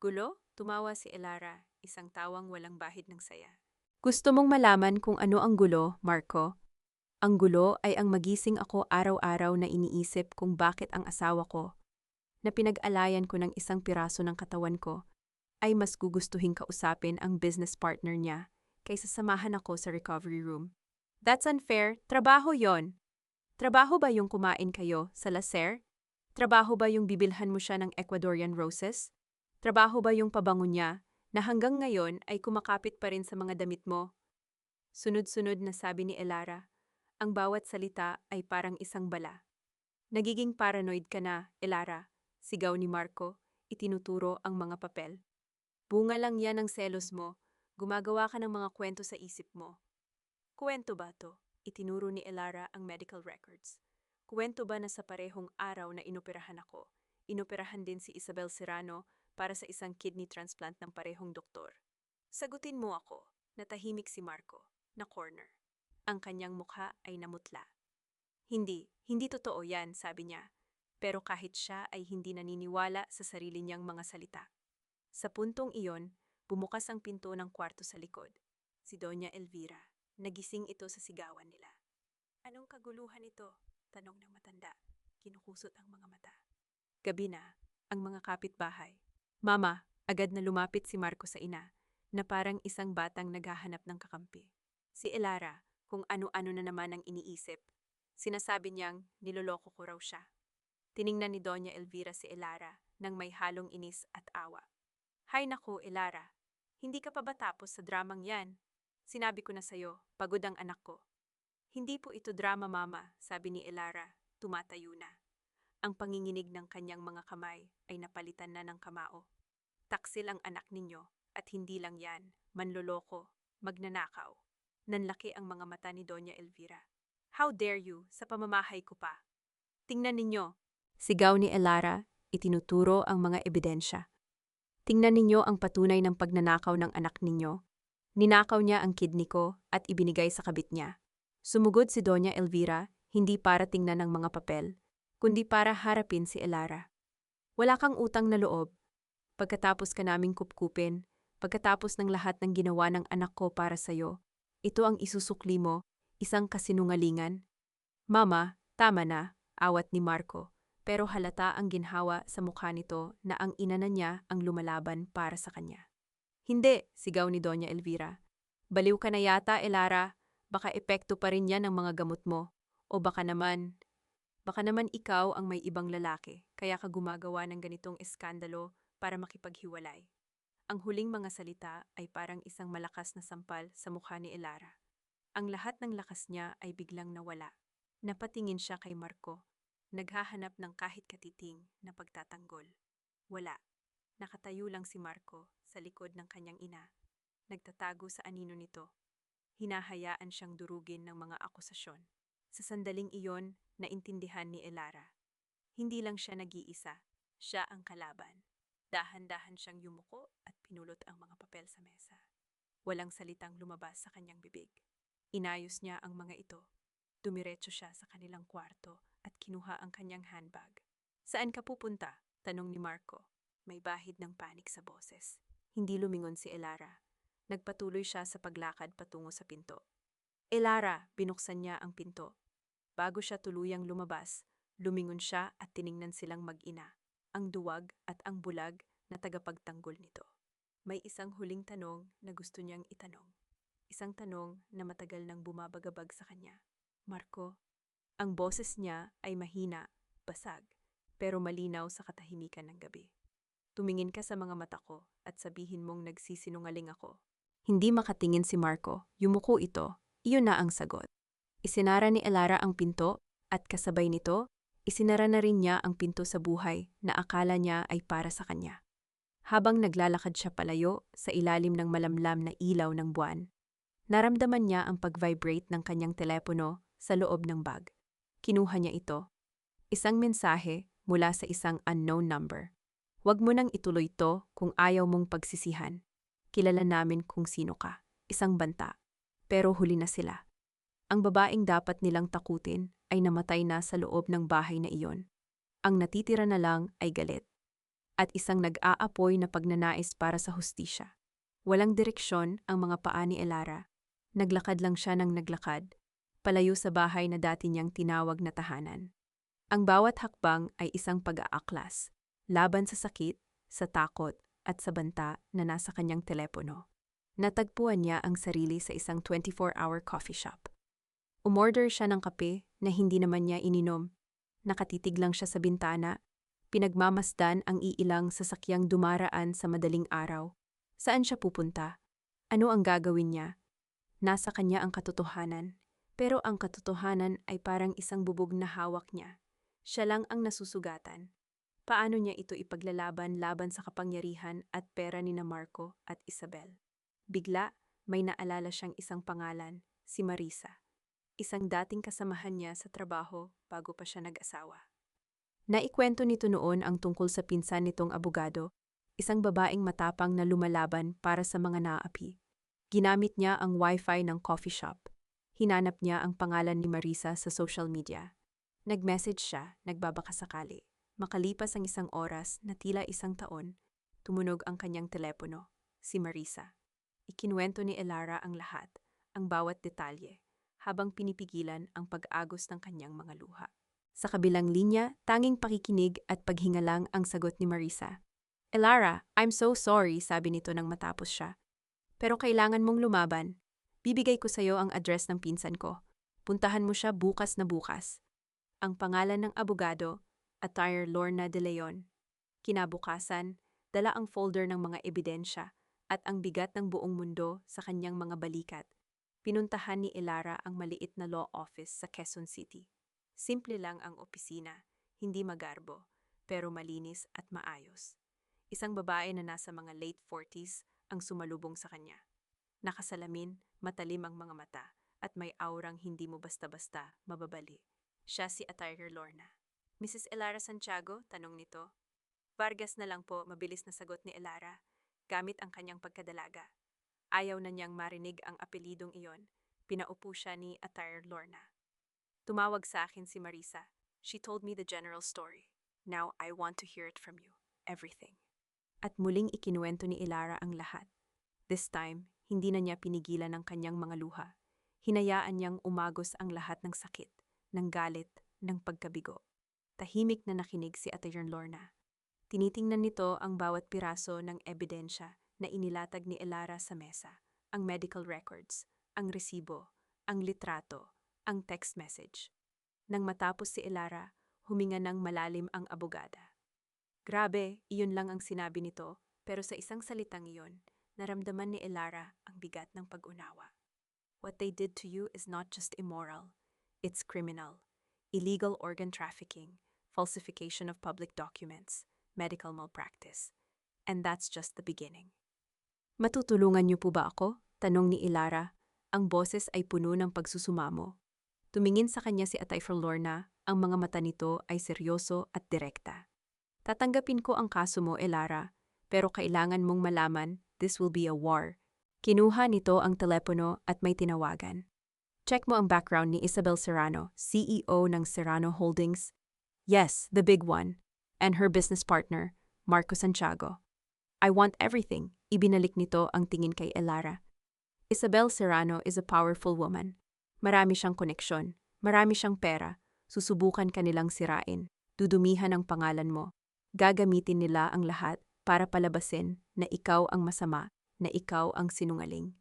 "Gulo?" Tumawa si Elara, isang tawang walang bahid ng saya. "Gusto mong malaman kung ano ang gulo, Marco? Ang gulo ay ang magising ako araw-araw na iniisip kung bakit ang asawa ko, na pinag-alayan ko ng isang piraso ng katawan ko, ay mas gugustuhin kausapin ang business partner niya kaysa samahan ako sa recovery room. That's unfair. Trabaho yon. Trabaho ba yung kumain kayo sa laser? Trabaho ba yung bibilhan mo siya ng Ecuadorian roses? Trabaho ba yung pabango niya na hanggang ngayon ay kumakapit pa rin sa mga damit mo?" Sunod-sunod na sabi ni Elara. Ang bawat salita ay parang isang bala. "Nagiging paranoid ka na, Elara," sigaw ni Marco, itinuturo ang mga papel. "Bunga lang yan ng selos mo. Gumagawa ka ng mga kwento sa isip mo." "Kwento ba to?" Itinuro ni Elara ang medical records. "Kwento ba na sa parehong araw na inoperahan ako, inoperahan din si Isabel Serrano para sa isang kidney transplant ng parehong doktor?" "Sagutin mo ako." Natahimik si Marco, na corner. Ang kanyang mukha ay namutla. Hindi totoo yan," sabi niya. Pero kahit siya ay hindi naniniwala sa sarili niyang mga salita. Sa puntong iyon, bumukas ang pinto ng kwarto sa likod. Si Doña Elvira. Nagising ito sa sigawan nila. "Anong kaguluhan ito?" tanong ng matanda. Kinukusot ang mga mata. Gabi na, ang mga kapitbahay. "Mama," agad na lumapit si Marco sa ina. na parang isang batang naghahanap ng kakampi. Si Elara, kung ano-ano na naman ang iniisip, sinasabi niyang niloloko ko raw siya. Tiningnan ni Doña Elvira si Elara nang may halong inis at awa. Hay naku, Elara, hindi ka pa ba tapos sa dramang yan? Sinabi ko na sa'yo, pagod ang anak ko. Hindi po ito drama, Mama, sabi ni Elara, tumatayo na. Ang panginginig ng kanyang mga kamay ay napalitan na ng kamao. Taksil ang anak ninyo, at hindi lang yan, manloloko, magnanakaw. Nanlaki ang mga mata ni Doña Elvira. How dare you, sa pamamahay ko pa? Tingnan ninyo. Sigaw ni Elara, itinuturo ang mga ebidensya. Tingnan ninyo ang patunay ng pagnanakaw ng anak ninyo. Ninakaw niya ang kidney ko at ibinigay sa kabit niya. Sumugod si Doña Elvira, hindi para tingnan ang mga papel, kundi para harapin si Elara. Wala kang utang na loob. Pagkatapos ka naming kupkupin, pagkatapos ng lahat ng ginawa ng anak ko para sa'yo, ito ang isusukli mo, isang kasinungalingan. Mama, tama na, awat ni Marco, pero halata ang ginhawa sa mukha nito na ang ina na niya ang lumalaban para sa kanya. Hindi, sigaw ni Doña Elvira. Baliw ka na yata, Elara. Baka epekto pa rin yan ng mga gamot mo. O baka naman ikaw ang may ibang lalaki, kaya ka gumagawa ng ganitong eskandalo para makipaghiwalay. Ang huling mga salita ay parang isang malakas na sampal sa mukha ni Elara. Ang lahat ng lakas niya ay biglang nawala. Napatingin siya kay Marco, naghahanap ng kahit katiting na pagtatanggol. Wala. Nakatayo lang si Marco sa likod ng kanyang ina. Nagtatago sa anino nito. Hinahayaan siyang durugin ng mga akusasyon. Sa sandaling iyon, naintindihan ni Elara. Hindi lang siya nag-iisa, siya ang kalaban. Dahan-dahan siyang yumuko at pinulot ang mga papel sa mesa. Walang salitang lumabas sa kanyang bibig. Inayos niya ang mga ito. Dumiretso siya sa kanilang kwarto at kinuha ang kanyang handbag. Saan ka pupunta? Tanong ni Marco. May bahid ng panik sa boses. Hindi lumingon si Elara. Nagpatuloy siya sa paglakad patungo sa pinto. Elara, binuksan niya ang pinto. Bago siya tuluyang lumabas, lumingon siya at tiningnan silang mag-ina, ang duwag at ang bulag na tagapagtanggol nito. May isang huling tanong na gusto niyang itanong. Isang tanong na matagal nang bumabagabag sa kanya. Marco, ang boses niya ay mahina, basag, pero malinaw sa katahimikan ng gabi. Tumingin ka sa mga mata ko at sabihin mong nagsisinungaling ako. Hindi makatingin si Marco, yumuko ito, iyon na ang sagot. Isinara ni Elara ang pinto at kasabay nito, isinara na rin niya ang pinto sa buhay na akala niya ay para sa kanya. Habang naglalakad siya palayo sa ilalim ng malamlam na ilaw ng buwan, naramdaman niya ang pag-vibrate ng kanyang telepono sa loob ng bag. Kinuha niya ito. Isang mensahe mula sa isang unknown number. Huwag mo nang ituloy to kung ayaw mong pagsisihan. Kilala namin kung sino ka. Isang banta. Pero huli na sila. Ang babaeng dapat nilang takutin ay namatay na sa loob ng bahay na iyon. Ang natitira na lang ay galit. At isang nag-aapoy na pagnanais para sa hustisya. Walang direksyon ang mga paa ni Elara. Naglakad lang siya ng naglakad, palayo sa bahay na dati niyang tinawag na tahanan. Ang bawat hakbang ay isang pag-aaklas. Laban sa sakit, sa takot, at sa banta na nasa kanyang telepono. Natagpuan niya ang sarili sa isang 24-hour coffee shop. Umorder siya ng kape na hindi naman niya ininom. Nakatitig lang siya sa bintana. Pinagmamasdan ang iilang sasakyang dumaraan sa madaling araw. Saan siya pupunta? Ano ang gagawin niya? Nasa kanya ang katotohanan. Pero ang katotohanan ay parang isang bubog na hawak niya. Siya lang ang nasusugatan. Paano niya ito ipaglalaban laban sa kapangyarihan at pera ni na Marco at Isabel? Bigla, may naalala siyang isang pangalan, si Marisa. Isang dating kasamahan niya sa trabaho bago pa siya nag-asawa. Naikwento nito noon ang tungkol sa pinsan nitong abogado, isang babaeng matapang na lumalaban para sa mga naapi. Ginamit niya ang wifi ng coffee shop. Hinanap niya ang pangalan ni Marisa sa social media. Nag-message siya, nagbabakasakali. Makalipas ang isang oras na tila isang taon, tumunog ang kanyang telepono, si Marisa. Ikinuwento ni Elara ang lahat, ang bawat detalye, habang pinipigilan ang pag-agos ng kanyang mga luha. Sa kabilang linya, tanging pakikinig at paghinga lang ang sagot ni Marisa. Elara, I'm so sorry, sabi nito nang matapos siya. Pero kailangan mong lumaban. Bibigay ko sa'yo ang address ng pinsan ko. Puntahan mo siya bukas na bukas. Ang pangalan ng abogado, Attorney Lorna De Leon. Kinabukasan, dala ang folder ng mga ebidensya at ang bigat ng buong mundo sa kanyang mga balikat. Pinuntahan ni Elara ang maliit na law office sa Quezon City. Simple lang ang opisina, hindi magarbo, pero malinis at maayos. Isang babae na nasa mga late 40s ang sumalubong sa kanya. Nakasalamin, matalim ang mga mata, at may aurang hindi mo basta-basta mababali. Siya si Attorney Lorna. Mrs. Elara Santiago, tanong nito. Vargas na lang po, mabilis na sagot ni Elara, gamit ang kanyang pagkadalaga. Ayaw na niyang marinig ang apelidong iyon. Pinaupo siya ni Attorney Lorna. Tumawag sa akin si Marisa. She told me the general story. Now I want to hear it from you. Everything. At muling ikinuwento ni Elara ang lahat. This time, hindi na niya pinigilan ang kanyang mga luha. Hinayaan niyang umagos ang lahat ng sakit, ng galit, ng pagkabigo. Tahimik na nakinig si Attorney Lorna. Tinitingnan nito ang bawat piraso ng ebidensya na inilatag ni Elara sa mesa, ang medical records, ang resibo, ang litrato, ang text message. Nang matapos si Elara, huminga ng malalim ang abogada. Grabe, iyon lang ang sinabi nito, pero sa isang salitang iyon, naramdaman ni Elara ang bigat ng pag-unawa. What they did to you is not just immoral, it's criminal. Illegal organ trafficking, falsification of public documents, medical malpractice. And that's just the beginning. Matutulungan niyo po ba ako? Tanong ni Elara. Ang boses ay puno ng pagsusumamo. Tumingin sa kanya si Attorney Lorna, ang mga mata nito ay seryoso at direkta. Tatanggapin ko ang kaso mo, Elara, pero kailangan mong malaman, this will be a war. Kinuha nito ang telepono at may tinawagan. Check mo ang background ni Isabel Serrano, CEO ng Serrano Holdings. Yes, the big one. And her business partner, Marco Santiago. I want everything. Ibinalik nito ang tingin kay Elara. Isabel Serrano is a powerful woman. Marami siyang koneksyon, marami siyang pera. Susubukan kanilang sirain. Dudumihan ang pangalan mo. Gagamitin nila ang lahat para palabasin na ikaw ang masama, na ikaw ang sinungaling.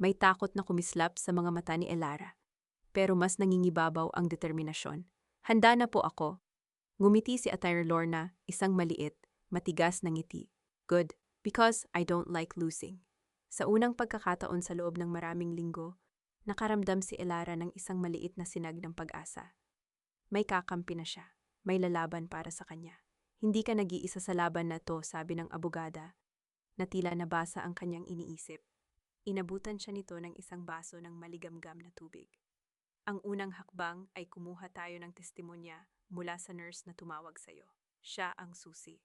May takot na kumislap sa mga mata ni Elara. Pero mas nangingibabaw ang determinasyon. Handa na po ako. Ngumiti si Attorney Lorna, isang maliit, matigas na ngiti. Good, because I don't like losing. Sa unang pagkakataon sa loob ng maraming linggo, nakaramdam si Elara ng isang maliit na sinag ng pag-asa. May kakampi na siya, may lalaban para sa kanya. Hindi ka nag-iisa sa laban na to, sabi ng abogada, na tila nabasa ang kanyang iniisip. Inabutan siya nito ng isang baso ng maligamgam na tubig. Ang unang hakbang ay kumuha tayo ng testimonya mula sa nurse na tumawag sa'yo. Siya ang susi.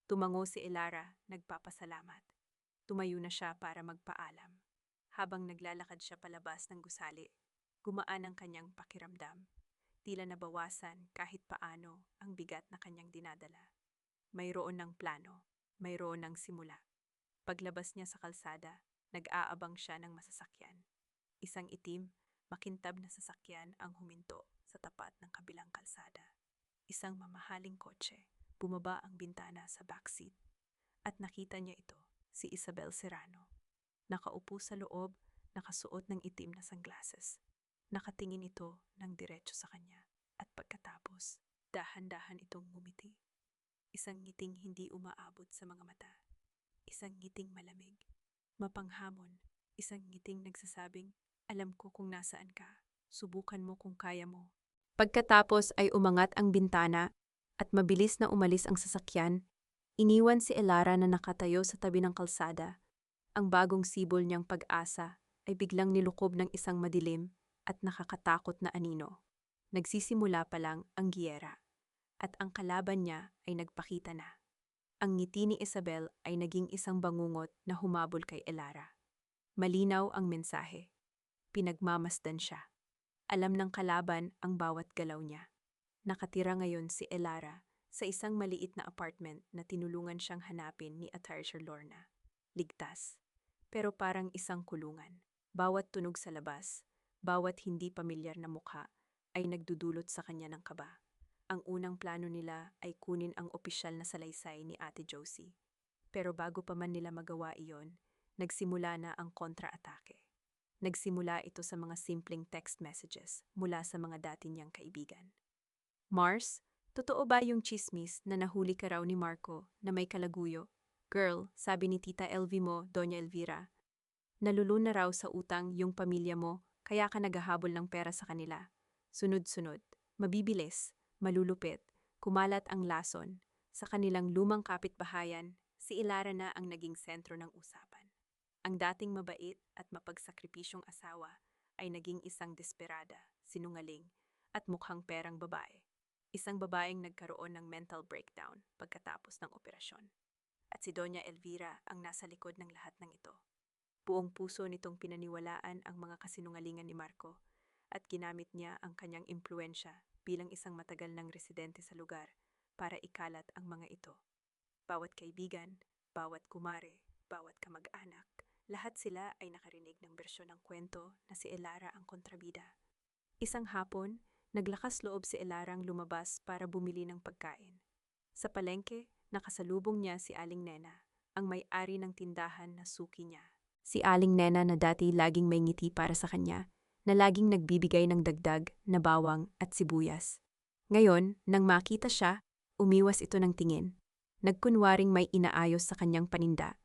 Tumango si Elara, nagpapasalamat. Tumayo na siya para magpaalam. Habang naglalakad siya palabas ng gusali, gumaan ang kanyang pakiramdam. Tila nabawasan kahit paano ang bigat na kanyang dinadala. Mayroon ng plano, mayroon ng simula. Paglabas niya sa kalsada, nag-aabang siya ng masasakyan. Isang itim, makintab na sasakyan ang huminto sa tapat ng kabilang kalsada. Isang mamahaling kotse, bumaba ang bintana sa backseat. At nakita niya ito, si Isabel Serrano. Nakaupo sa loob, nakasuot ng itim na sunglasses. Nakatingin ito ng diretso sa kanya. At pagkatapos, dahan-dahan itong ngumiti. Isang ngiting hindi umaabot sa mga mata. Isang ngiting malamig, mapanghamon. Isang ngiting nagsasabing, alam ko kung nasaan ka. Subukan mo kung kaya mo. Pagkatapos ay umangat ang bintana at mabilis na umalis ang sasakyan. Iniwan si Elara na nakatayo sa tabi ng kalsada. Ang bagong sibol niyang pag-asa ay biglang nilukob ng isang madilim at nakakatakot na anino. Nagsisimula pa lang ang giyera at ang kalaban niya ay nagpakita na. Ang ngiti ni Isabel ay naging isang bangungot na humabol kay Elara. Malinaw ang mensahe. Pinagmamasdan siya. Alam ng kalaban ang bawat galaw niya. Nakatira ngayon si Elara sa isang maliit na apartment na tinulungan siyang hanapin ni Attorney Lorna. Ligtas, pero parang isang kulungan. Bawat tunog sa labas, bawat hindi pamilyar na mukha ay nagdudulot sa kanya ng kaba. Ang unang plano nila ay kunin ang opisyal na salaysay ni Ate Josie. Pero bago pa man nila magawa iyon, nagsimula na ang kontra-atake. Nagsimula ito sa mga simpleng text messages mula sa mga dati niyang kaibigan. Mars, totoo ba yung chismis na nahuli ka raw ni Marco na may kalaguyo? Girl, sabi ni Tita LV mo, Doña Elvira, nalulun na raw sa utang yung pamilya mo kaya ka naghahabol ng pera sa kanila. Sunod-sunod, mabibilis, malulupit, kumalat ang lason. Sa kanilang lumang kapitbahayan, si Ilara na ang naging sentro ng usapan. Ang dating mabait at mapagsakripisyong asawa ay naging isang desperada, sinungaling, at mukhang perang babae. Isang babaeng nagkaroon ng mental breakdown pagkatapos ng operasyon. At si Doña Elvira ang nasa likod ng lahat ng ito. Buong puso nitong pinaniwalaan ang mga kasinungalingan ni Marco at ginamit niya ang kanyang impluensya bilang isang matagal ng residente sa lugar para ikalat ang mga ito. Bawat kaibigan, bawat kumare, bawat kamag-anak, lahat sila ay nakarinig ng bersyon ng kwento na si Ilara ang kontrabida. Isang hapon, naglakas loob si Ilara ang lumabas para bumili ng pagkain. Sa palengke, nakasalubong niya si Aling Nena, ang may-ari ng tindahan na suki niya. Si Aling Nena na dati laging may ngiti para sa kanya, na laging nagbibigay ng dagdag na bawang at sibuyas. Ngayon, nang makita siya, umiwas ito ng tingin. Nagkunwaring may inaayos sa kanyang paninda.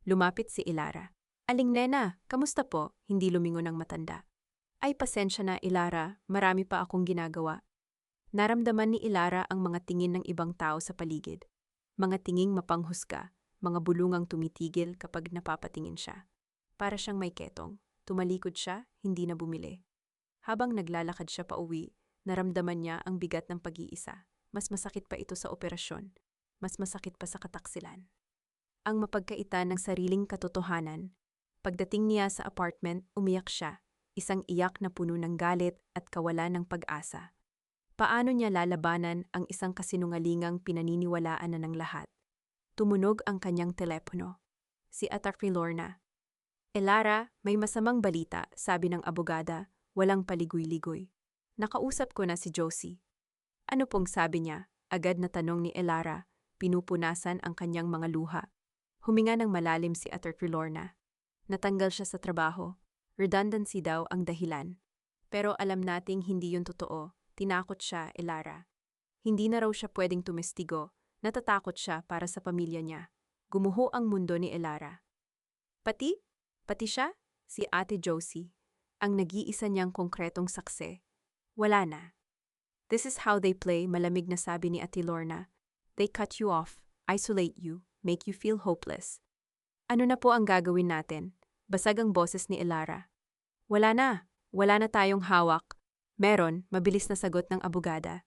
Lumapit si Ilara. Aling Nena, kamusta po? Hindi lumingon ang matanda. Ay pasensya na Ilara, marami pa akong ginagawa. Naramdaman ni Ilara ang mga tingin ng ibang tao sa paligid. Mga tinging mapanghusga, mga bulungang tumitigil kapag napapatingin siya. Para siyang may ketong. Tumalikod siya, hindi na bumili. Habang naglalakad siya pauwi, naramdaman niya ang bigat ng pag-iisa. Mas masakit pa ito sa operasyon. Mas masakit pa sa kataksilan. Ang mapagkaitan ng sariling katotohanan. Pagdating niya sa apartment, umiyak siya. Isang iyak na puno ng galit at kawalan ng pag-asa. Paano niya lalabanan ang isang kasinungalingang pinaniniwalaan na ng lahat? Tumunog ang kanyang telepono. Si Attorney Lorna. Ilara, may masamang balita, sabi ng abogada, walang paligoy-ligoy. Nakausap ko na si Josie. Ano pong sabi niya? Agad na tanong ni Ilara, pinupunasan ang kanyang mga luha. Huminga ng malalim si Attorney Lorna. Natanggal siya sa trabaho. Redundancy daw ang dahilan. Pero alam nating hindi yun totoo. Tinakot siya, Ilara. Hindi na raw siya pwedeng tumestigo. Natatakot siya para sa pamilya niya. Gumuho ang mundo ni Ilara. Pati siya, si Ate Josie, ang nag-iisa niyang konkretong saksi. Wala na. This is how they play, malamig na sabi ni Ate Lorna. They cut you off, isolate you, make you feel hopeless. Ano na po ang gagawin natin? Basag ang boses ni Ilara. Wala na tayong hawak. Meron, mabilis na sagot ng abogada.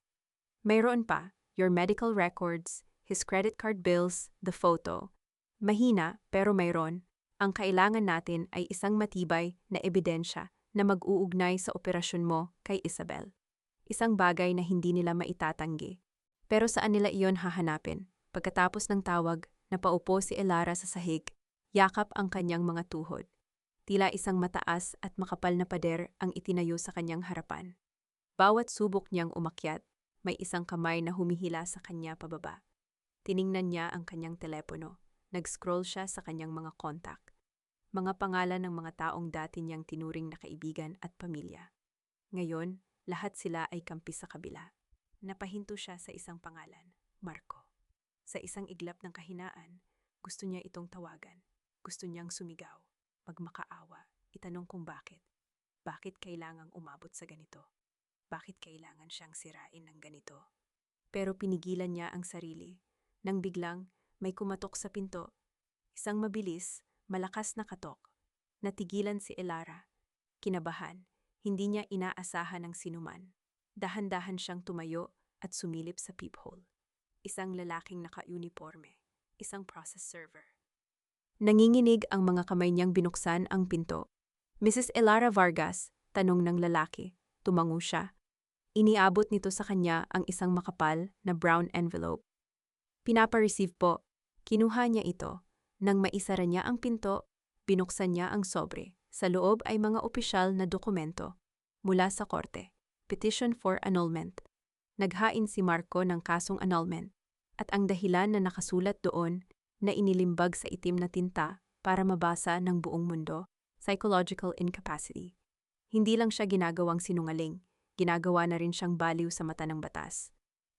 Mayroon pa, your medical records, his credit card bills, the photo. Mahina, pero mayroon. Ang kailangan natin ay isang matibay na ebidensya na mag-uugnay sa operasyon mo kay Isabel. Isang bagay na hindi nila maitatanggi. Pero saan nila iyon hahanapin? Pagkatapos ng tawag, napaupo si Ilara sa sahig, yakap ang kanyang mga tuhod. Tila isang mataas at makapal na pader ang itinayo sa kanyang harapan. Bawat subok niyang umakyat, may isang kamay na humihila sa kanya pababa. Tiningnan niya ang kanyang telepono. Nag-scroll siya sa kanyang mga kontak. Mga pangalan ng mga taong dati niyang tinuring na kaibigan at pamilya. Ngayon, lahat sila ay kampi sa kabila. Napahinto siya sa isang pangalan, Marco. Sa isang iglap ng kahinaan, gusto niya itong tawagan. Gusto niyang sumigaw, magmakaawa, itanong kung bakit. Bakit kailangang umabot sa ganito? Bakit kailangan siyang sirain ng ganito? Pero pinigilan niya ang sarili. Nang biglang, may kumatok sa pinto. Isang mabilis, malakas na katok. Natigilan si Ilara. Kinabahan, hindi niya inaasahan ng sinuman. Dahan-dahan siyang tumayo at sumilip sa peephole. Isang lalaking naka-uniforme, isang process server. Nanginginig ang mga kamay niyang binuksan ang pinto. Mrs. Ilara Vargas, tanong ng lalaki. Tumango siya. Iniabot nito sa kanya ang isang makapal na brown envelope. Pinapa-receive po. Kinuha niya ito. Nang maisara niya ang pinto, binuksan niya ang sobre. Sa loob ay mga opisyal na dokumento. Mula sa korte. Petition for annulment. Naghain si Marco ng kasong annulment. At ang dahilan na nakasulat doon na inilimbag sa itim na tinta para mabasa ng buong mundo, psychological incapacity. Hindi lang siya ginagawang sinungaling, ginagawa na rin siyang baliw sa mata ng batas.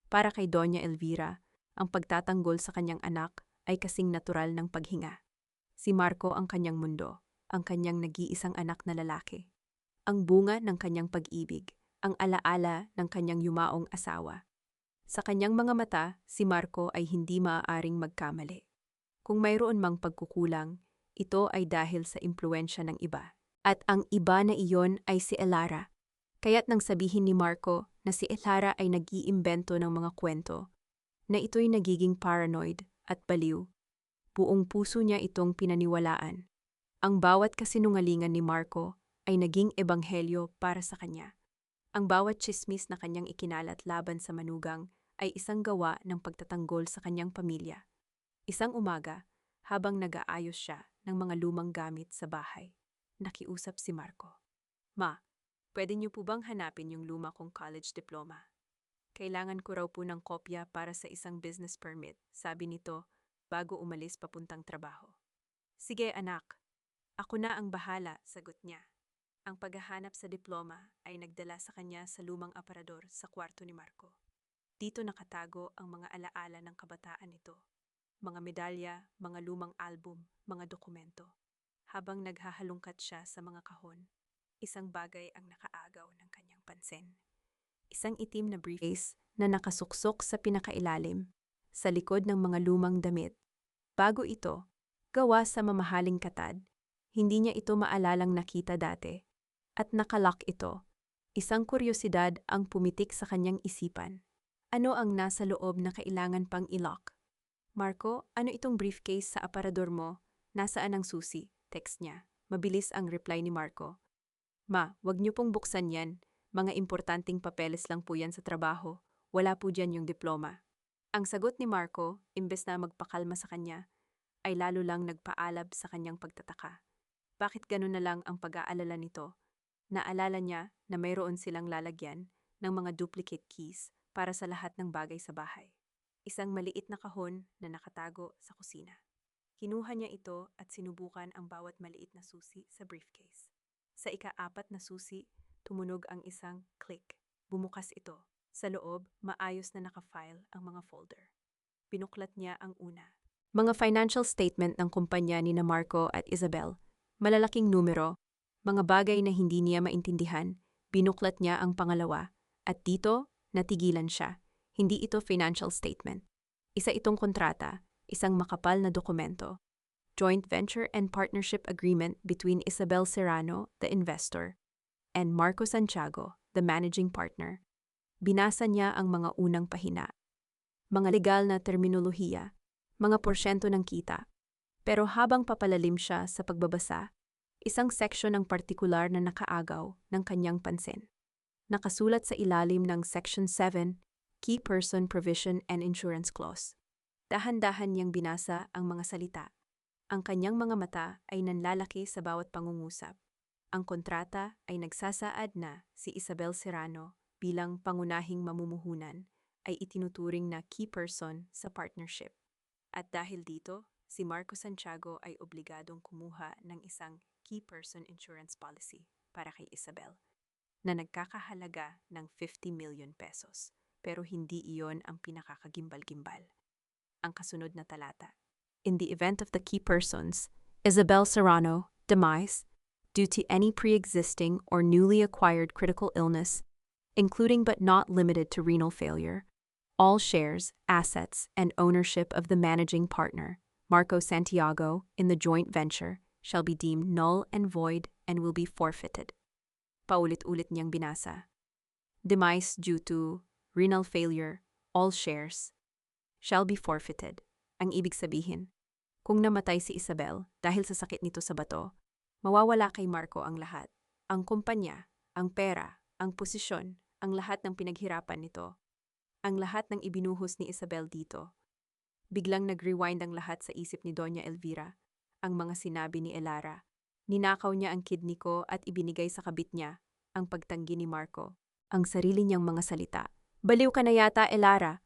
Para kay Doña Elvira, ang pagtatanggol sa kanyang anak ay kasing natural ng paghinga. Si Marco ang kanyang mundo, ang kanyang nag-iisang anak na lalaki. Ang bunga ng kanyang pag-ibig, ang alaala ng kanyang yumaong asawa. Sa kanyang mga mata, si Marco ay hindi maaaring magkamali. Kung mayroon mang pagkukulang, ito ay dahil sa impluensya ng iba. At ang iba na iyon ay si Elara. Kaya't nang sabihin ni Marco na si Elara ay nag-iimbento ng mga kwento, na ito'y nagiging paranoid at baliw, buong puso niya itong pinaniwalaan. Ang bawat kasinungalingan ni Marco ay naging ebanghelyo para sa kanya. Ang bawat tsismis na kanyang ikinalat laban sa manugang ay isang gawa ng pagtatanggol sa kanyang pamilya. Isang umaga, habang nag-aayos siya ng mga lumang gamit sa bahay, nakiusap si Marco. Ma, pwede niyo po bang hanapin yung luma kong college diploma? Kailangan ko raw po ng kopya para sa isang business permit, sabi nito, bago umalis papuntang trabaho. Sige anak, ako na ang bahala, sagot niya. Ang paghahanap sa diploma ay nagdala sa kanya sa lumang aparador sa kwarto ni Marco. Dito nakatago ang mga alaala ng kabataan nito. Mga medalya, mga lumang album, mga dokumento. Habang naghahalungkat siya sa mga kahon, isang bagay ang nakaagaw ng kanyang pansin. Isang itim na briefcase na nakasuksok sa pinakailalim, sa likod ng mga lumang damit. Bago ito, gawa sa mamahaling katad, hindi niya ito maalalang nakita dati. At nakalock ito. Isang kuryosidad ang pumitik sa kanyang isipan. Ano ang nasa loob na kailangan pang i-lock? Marco, ano itong briefcase sa aparador mo? Nasaan ang susi? Text niya. Mabilis ang reply ni Marco. Ma, wag niyo pong buksan yan. Mga importanteng papeles lang po yan sa trabaho. Wala po dyan yung diploma. Ang sagot ni Marco, imbes na magpakalma sa kanya, ay lalo lang nagpaalab sa kanyang pagtataka. Bakit ganun na lang ang pag-aalala nito? Naalala niya na mayroon silang lalagyan ng mga duplicate keys para sa lahat ng bagay sa bahay. Isang maliit na kahon na nakatago sa kusina. Kinuha niya ito at sinubukan ang bawat maliit na susi sa briefcase. Sa ika-4 na susi, tumunog ang isang click. Bumukas ito. Sa loob, maayos na nakafile ang mga folder. Binuklat niya ang una. Mga financial statement ng kumpanya ni Marco at Isabel. Malalaking numero, mga bagay na hindi niya maintindihan. Binuklat niya ang pangalawa. At dito, natigilan siya. Hindi ito financial statement. Isa itong kontrata, isang makapal na dokumento. Joint venture and partnership agreement between Isabel Serrano, the investor, and Marco Santiago, the managing partner. Binasa niya ang mga unang pahina. Mga legal na terminolohiya, mga porsyento ng kita. Pero habang papalalim siya sa pagbabasa, isang seksyon ng partikular na nakaagaw ng kanyang pansin. Nakasulat sa ilalim ng Section 7, Key Person Provision and Insurance Clause. Dahan-dahan niyang binasa ang mga salita. Ang kanyang mga mata ay nanlalaki sa bawat pangungusap. Ang kontrata ay nagsasaad na si Isabel Serrano bilang pangunahing mamumuhunan ay itinuturing na key person sa partnership. At dahil dito, si Marco Santiago ay obligadong kumuha ng isang key person insurance policy para kay Isabel na nagkakahalaga ng 50 million pesos. Pero hindi iyon ang pinakakagimbal-gimbal. Ang kasunod na talata. In the event of the key persons, Isabel Serrano, demise, due to any pre-existing or newly acquired critical illness, including but not limited to renal failure, all shares, assets, and ownership of the managing partner, Marco Santiago, in the joint venture, shall be deemed null and void and will be forfeited. Paulit-ulit niyang binasa. Demise due to renal failure, all shares, shall be forfeited. Ang ibig sabihin, kung namatay si Isabel dahil sa sakit nito sa bato, mawawala kay Marco ang lahat. Ang kumpanya, ang pera, ang posisyon, ang lahat ng pinaghirapan nito. Ang lahat ng ibinuhos ni Isabel dito. Biglang nag-rewind ang lahat sa isip ni Doña Elvira. Ang mga sinabi ni Elara. Ninakaw niya ang kidney ko at ibinigay sa kabit niya, ang pagtanggi ni Marco. Ang sarili niyang mga salita. Baliw ka na yata, Elara.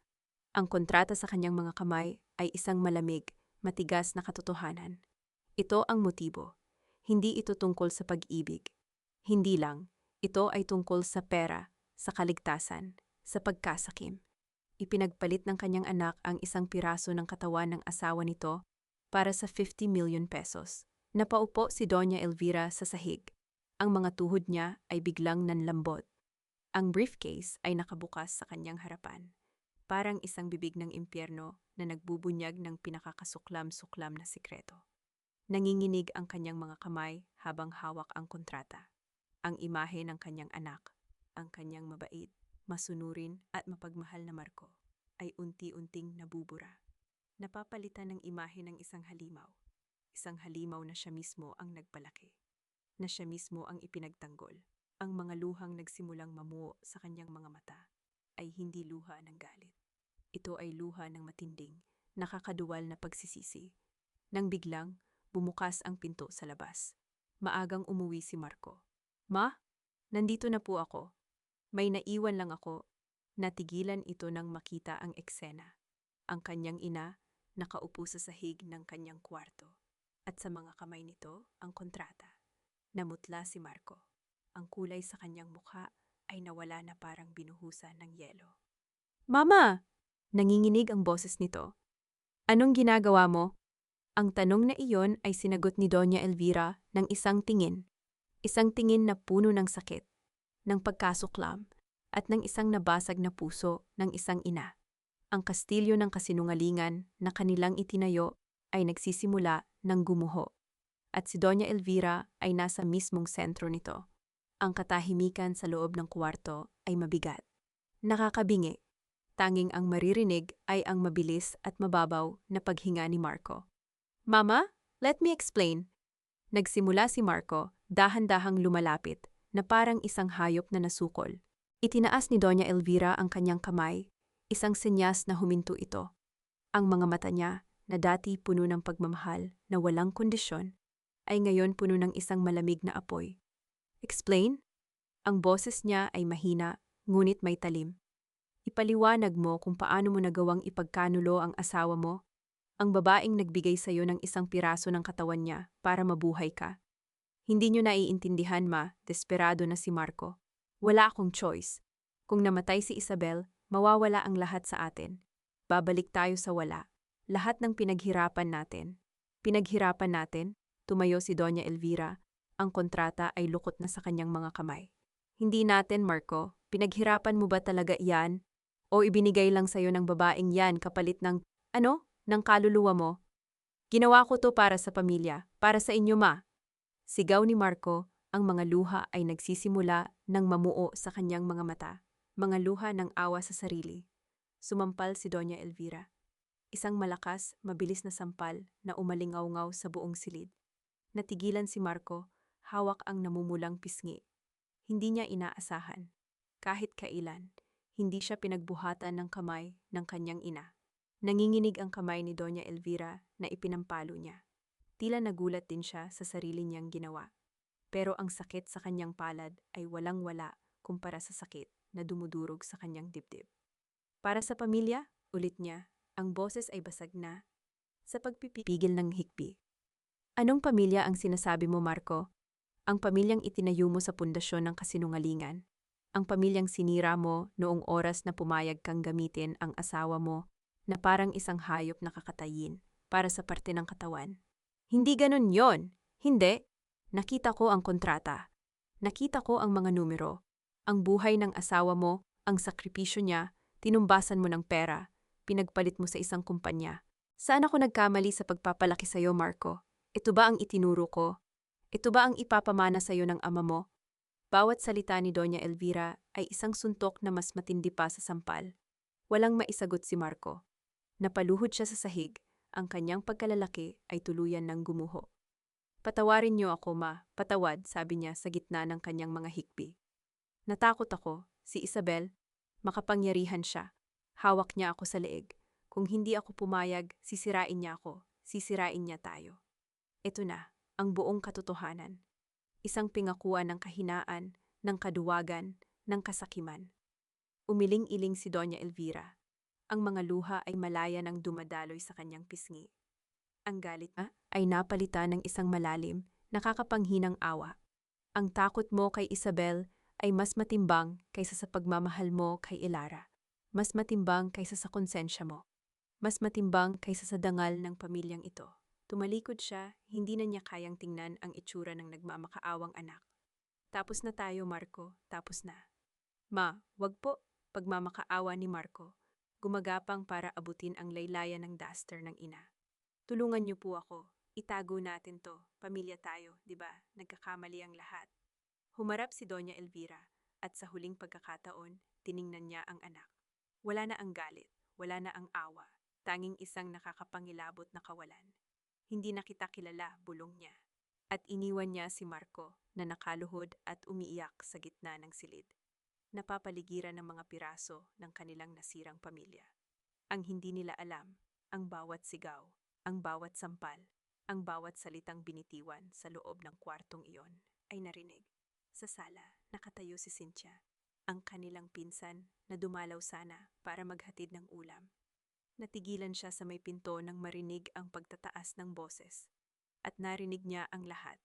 Ang kontrata sa kanyang mga kamay ay isang malamig, matigas na katotohanan. Ito ang motibo. Hindi ito tungkol sa pag-ibig. Hindi lang. Ito ay tungkol sa pera, sa kaligtasan, sa pagkasakim. Ipinagpalit ng kanyang anak ang isang piraso ng katawan ng asawa nito para sa 50 million pesos. Napaupo si Doña Elvira sa sahig. Ang mga tuhod niya ay biglang nanlambot. Ang briefcase ay nakabukas sa kanyang harapan. Parang isang bibig ng impyerno na nagbubunyag ng pinakakasuklam-suklam na sikreto. Nanginginig ang kanyang mga kamay habang hawak ang kontrata. Ang imahe ng kanyang anak, ang kanyang mabait, masunurin at mapagmahal na Marco, ay unti-unting nabubura. Napapalitan ng imahe ng isang halimaw. Isang halimaw na siya mismo ang nagpalaki. Na siya mismo ang ipinagtanggol. Ang mga luhang nagsimulang mamuo sa kanyang mga mata ay hindi luha ng galit. Ito ay luha ng matinding, nakakaduwal na pagsisisi. Nang biglang, bumukas ang pinto sa labas. Maagang umuwi si Marco. "Ma, nandito na po ako. May naiwan lang ako." Natigilan ito nang makita ang eksena. Ang kanyang ina, nakaupo sa sahig ng kanyang kwarto. At sa mga kamay nito, ang kontrata. Namutla si Marco. Ang kulay sa kanyang mukha ay nawala na parang binuhusan ng yelo. "Mama!" Nanginginig ang boses nito. "Anong ginagawa mo?" Ang tanong na iyon ay sinagot ni Doña Elvira ng isang tingin. Isang tingin na puno ng sakit, ng pagkasuklam, at ng isang nabasag na puso ng isang ina. Ang kastilyo ng kasinungalingan na kanilang itinayo ay nagsisimula ng gumuho. At si Doña Elvira ay nasa mismong sentro nito. Ang katahimikan sa loob ng kwarto ay mabigat. Nakakabingi. Tanging ang maririnig ay ang mabilis at mababaw na paghinga ni Marco. "Mama, let me explain." Nagsimula si Marco, dahan-dahang lumalapit, na parang isang hayop na nasukol. Itinaas ni Doña Elvira ang kanyang kamay, isang senyas na huminto ito. Ang mga mata niya, na dati puno ng pagmamahal na walang kondisyon, ay ngayon puno ng isang malamig na apoy. "Explain?" Ang boses niya ay mahina, ngunit may talim. "Ipaliwanag mo kung paano mo nagawang ipagkanulo ang asawa mo, ang babaeng nagbigay sa iyo ng isang piraso ng katawan niya para mabuhay ka." "Hindi niyo naiintindihan, ma, desperado na si Marco. Wala akong choice. Kung namatay si Isabel, mawawala ang lahat sa atin. Babalik tayo sa wala. Lahat ng pinaghirapan natin." "Pinaghirapan natin?" Tumayo si Doña Elvira. Ang kontrata ay lukot na sa kanyang mga kamay. "Hindi natin, Marco. Pinaghirapan mo ba talaga iyan? O ibinigay lang sa'yo ng babaeng yan kapalit ng, ng kaluluwa mo?" "Ginawa ko to para sa pamilya, para sa inyo, ma." Sigaw ni Marco, ang mga luha ay nagsisimula ng mamuo sa kanyang mga mata. Mga luha ng awa sa sarili. Sumampal si Doña Elvira. Isang malakas, mabilis na sampal na umalingaw-ngaw sa buong silid. Natigilan si Marco, hawak ang namumulang pisngi. Hindi niya inaasahan. Kahit kailan, hindi siya pinagbuhatan ng kamay ng kanyang ina. Nanginginig ang kamay ni Doña Elvira na ipinampalo niya. Tila nagulat din siya sa sarili niyang ginawa. Pero ang sakit sa kanyang palad ay walang-wala kumpara sa sakit na dumudurog sa kanyang dibdib. "Para sa pamilya," ulit niya, ang boses ay basag na, sa pagpipigil ng hikbi. "Anong pamilya ang sinasabi mo, Marco? Ang pamilyang itinayo mo sa pundasyon ng kasinungalingan. Ang pamilyang sinira mo noong oras na pumayag kang gamitin ang asawa mo na parang isang hayop na kakatayin para sa parte ng katawan. Hindi ganun yon. Hindi. Nakita ko ang kontrata. Nakita ko ang mga numero. Ang buhay ng asawa mo, ang sakripisyo niya, tinumbasan mo ng pera, pinagpalit mo sa isang kumpanya. Saan ako nagkamali sa pagpapalaki sa iyo, Marco? Ito ba ang itinuro ko? Ito ba ang ipapamana sa iyo ng ama mo?" Bawat salita ni Doña Elvira ay isang suntok na mas matindi pa sa sampal. Walang maisagot si Marco. Napaluhod siya sa sahig, ang kanyang pagkalalaki ay tuluyan ng gumuho. "Patawarin niyo ako, ma, patawad," sabi niya sa gitna ng kanyang mga hikbi. "Natakot ako, si Isabel, makapangyarihan siya. Hawak niya ako sa leeg. Kung hindi ako pumayag, sisirain niya ako, sisirain niya tayo." Ito na, ang buong katotohanan. Isang pingakuan ng kahinaan, ng kaduwagan, ng kasakiman. Umiling-iling si Doña Elvira. Ang mga luha ay malaya ng dumadaloy sa kanyang pisngi. Ang galit ay napalitan ng isang malalim, nakakapanghinang awa. Ang takot mo kay Isabel ay mas matimbang kaysa sa pagmamahal mo kay Elara. Mas matimbang kaysa sa konsensya mo. Mas matimbang kaysa sa dangal ng pamilyang ito. Tumalikod siya, hindi na niya kayang tingnan ang itsura ng nagmamakaawang anak. Tapos na tayo, Marco. Tapos na. Ma, wag po. Pagmamakaawa ni Marco. Gumagapang para abutin ang laylayan ng duster ng ina. Tulungan niyo po ako. Itago natin to. Pamilya tayo, di ba? Nagkakamali ang lahat. Humarap si Doña Elvira at sa huling pagkakataon, tiningnan niya ang anak. Wala na ang galit, wala na ang awa. Tanging isang nakakapangilabot na kawalan. Hindi na kita kilala, bulong niya. At iniwan niya si Marco na nakaluhod at umiiyak sa gitna ng silid. Napapaligiran ng mga piraso ng kanilang nasirang pamilya. Ang hindi nila alam, ang bawat sigaw, ang bawat sampal, ang bawat salitang binitiwan sa loob ng kwartong iyon ay narinig. Sa sala, nakatayo si Cynthia, ang kanilang pinsan na dumalaw sana para maghatid ng ulam. Natigilan siya sa may pinto nang marinig ang pagtataas ng boses. At narinig niya ang lahat.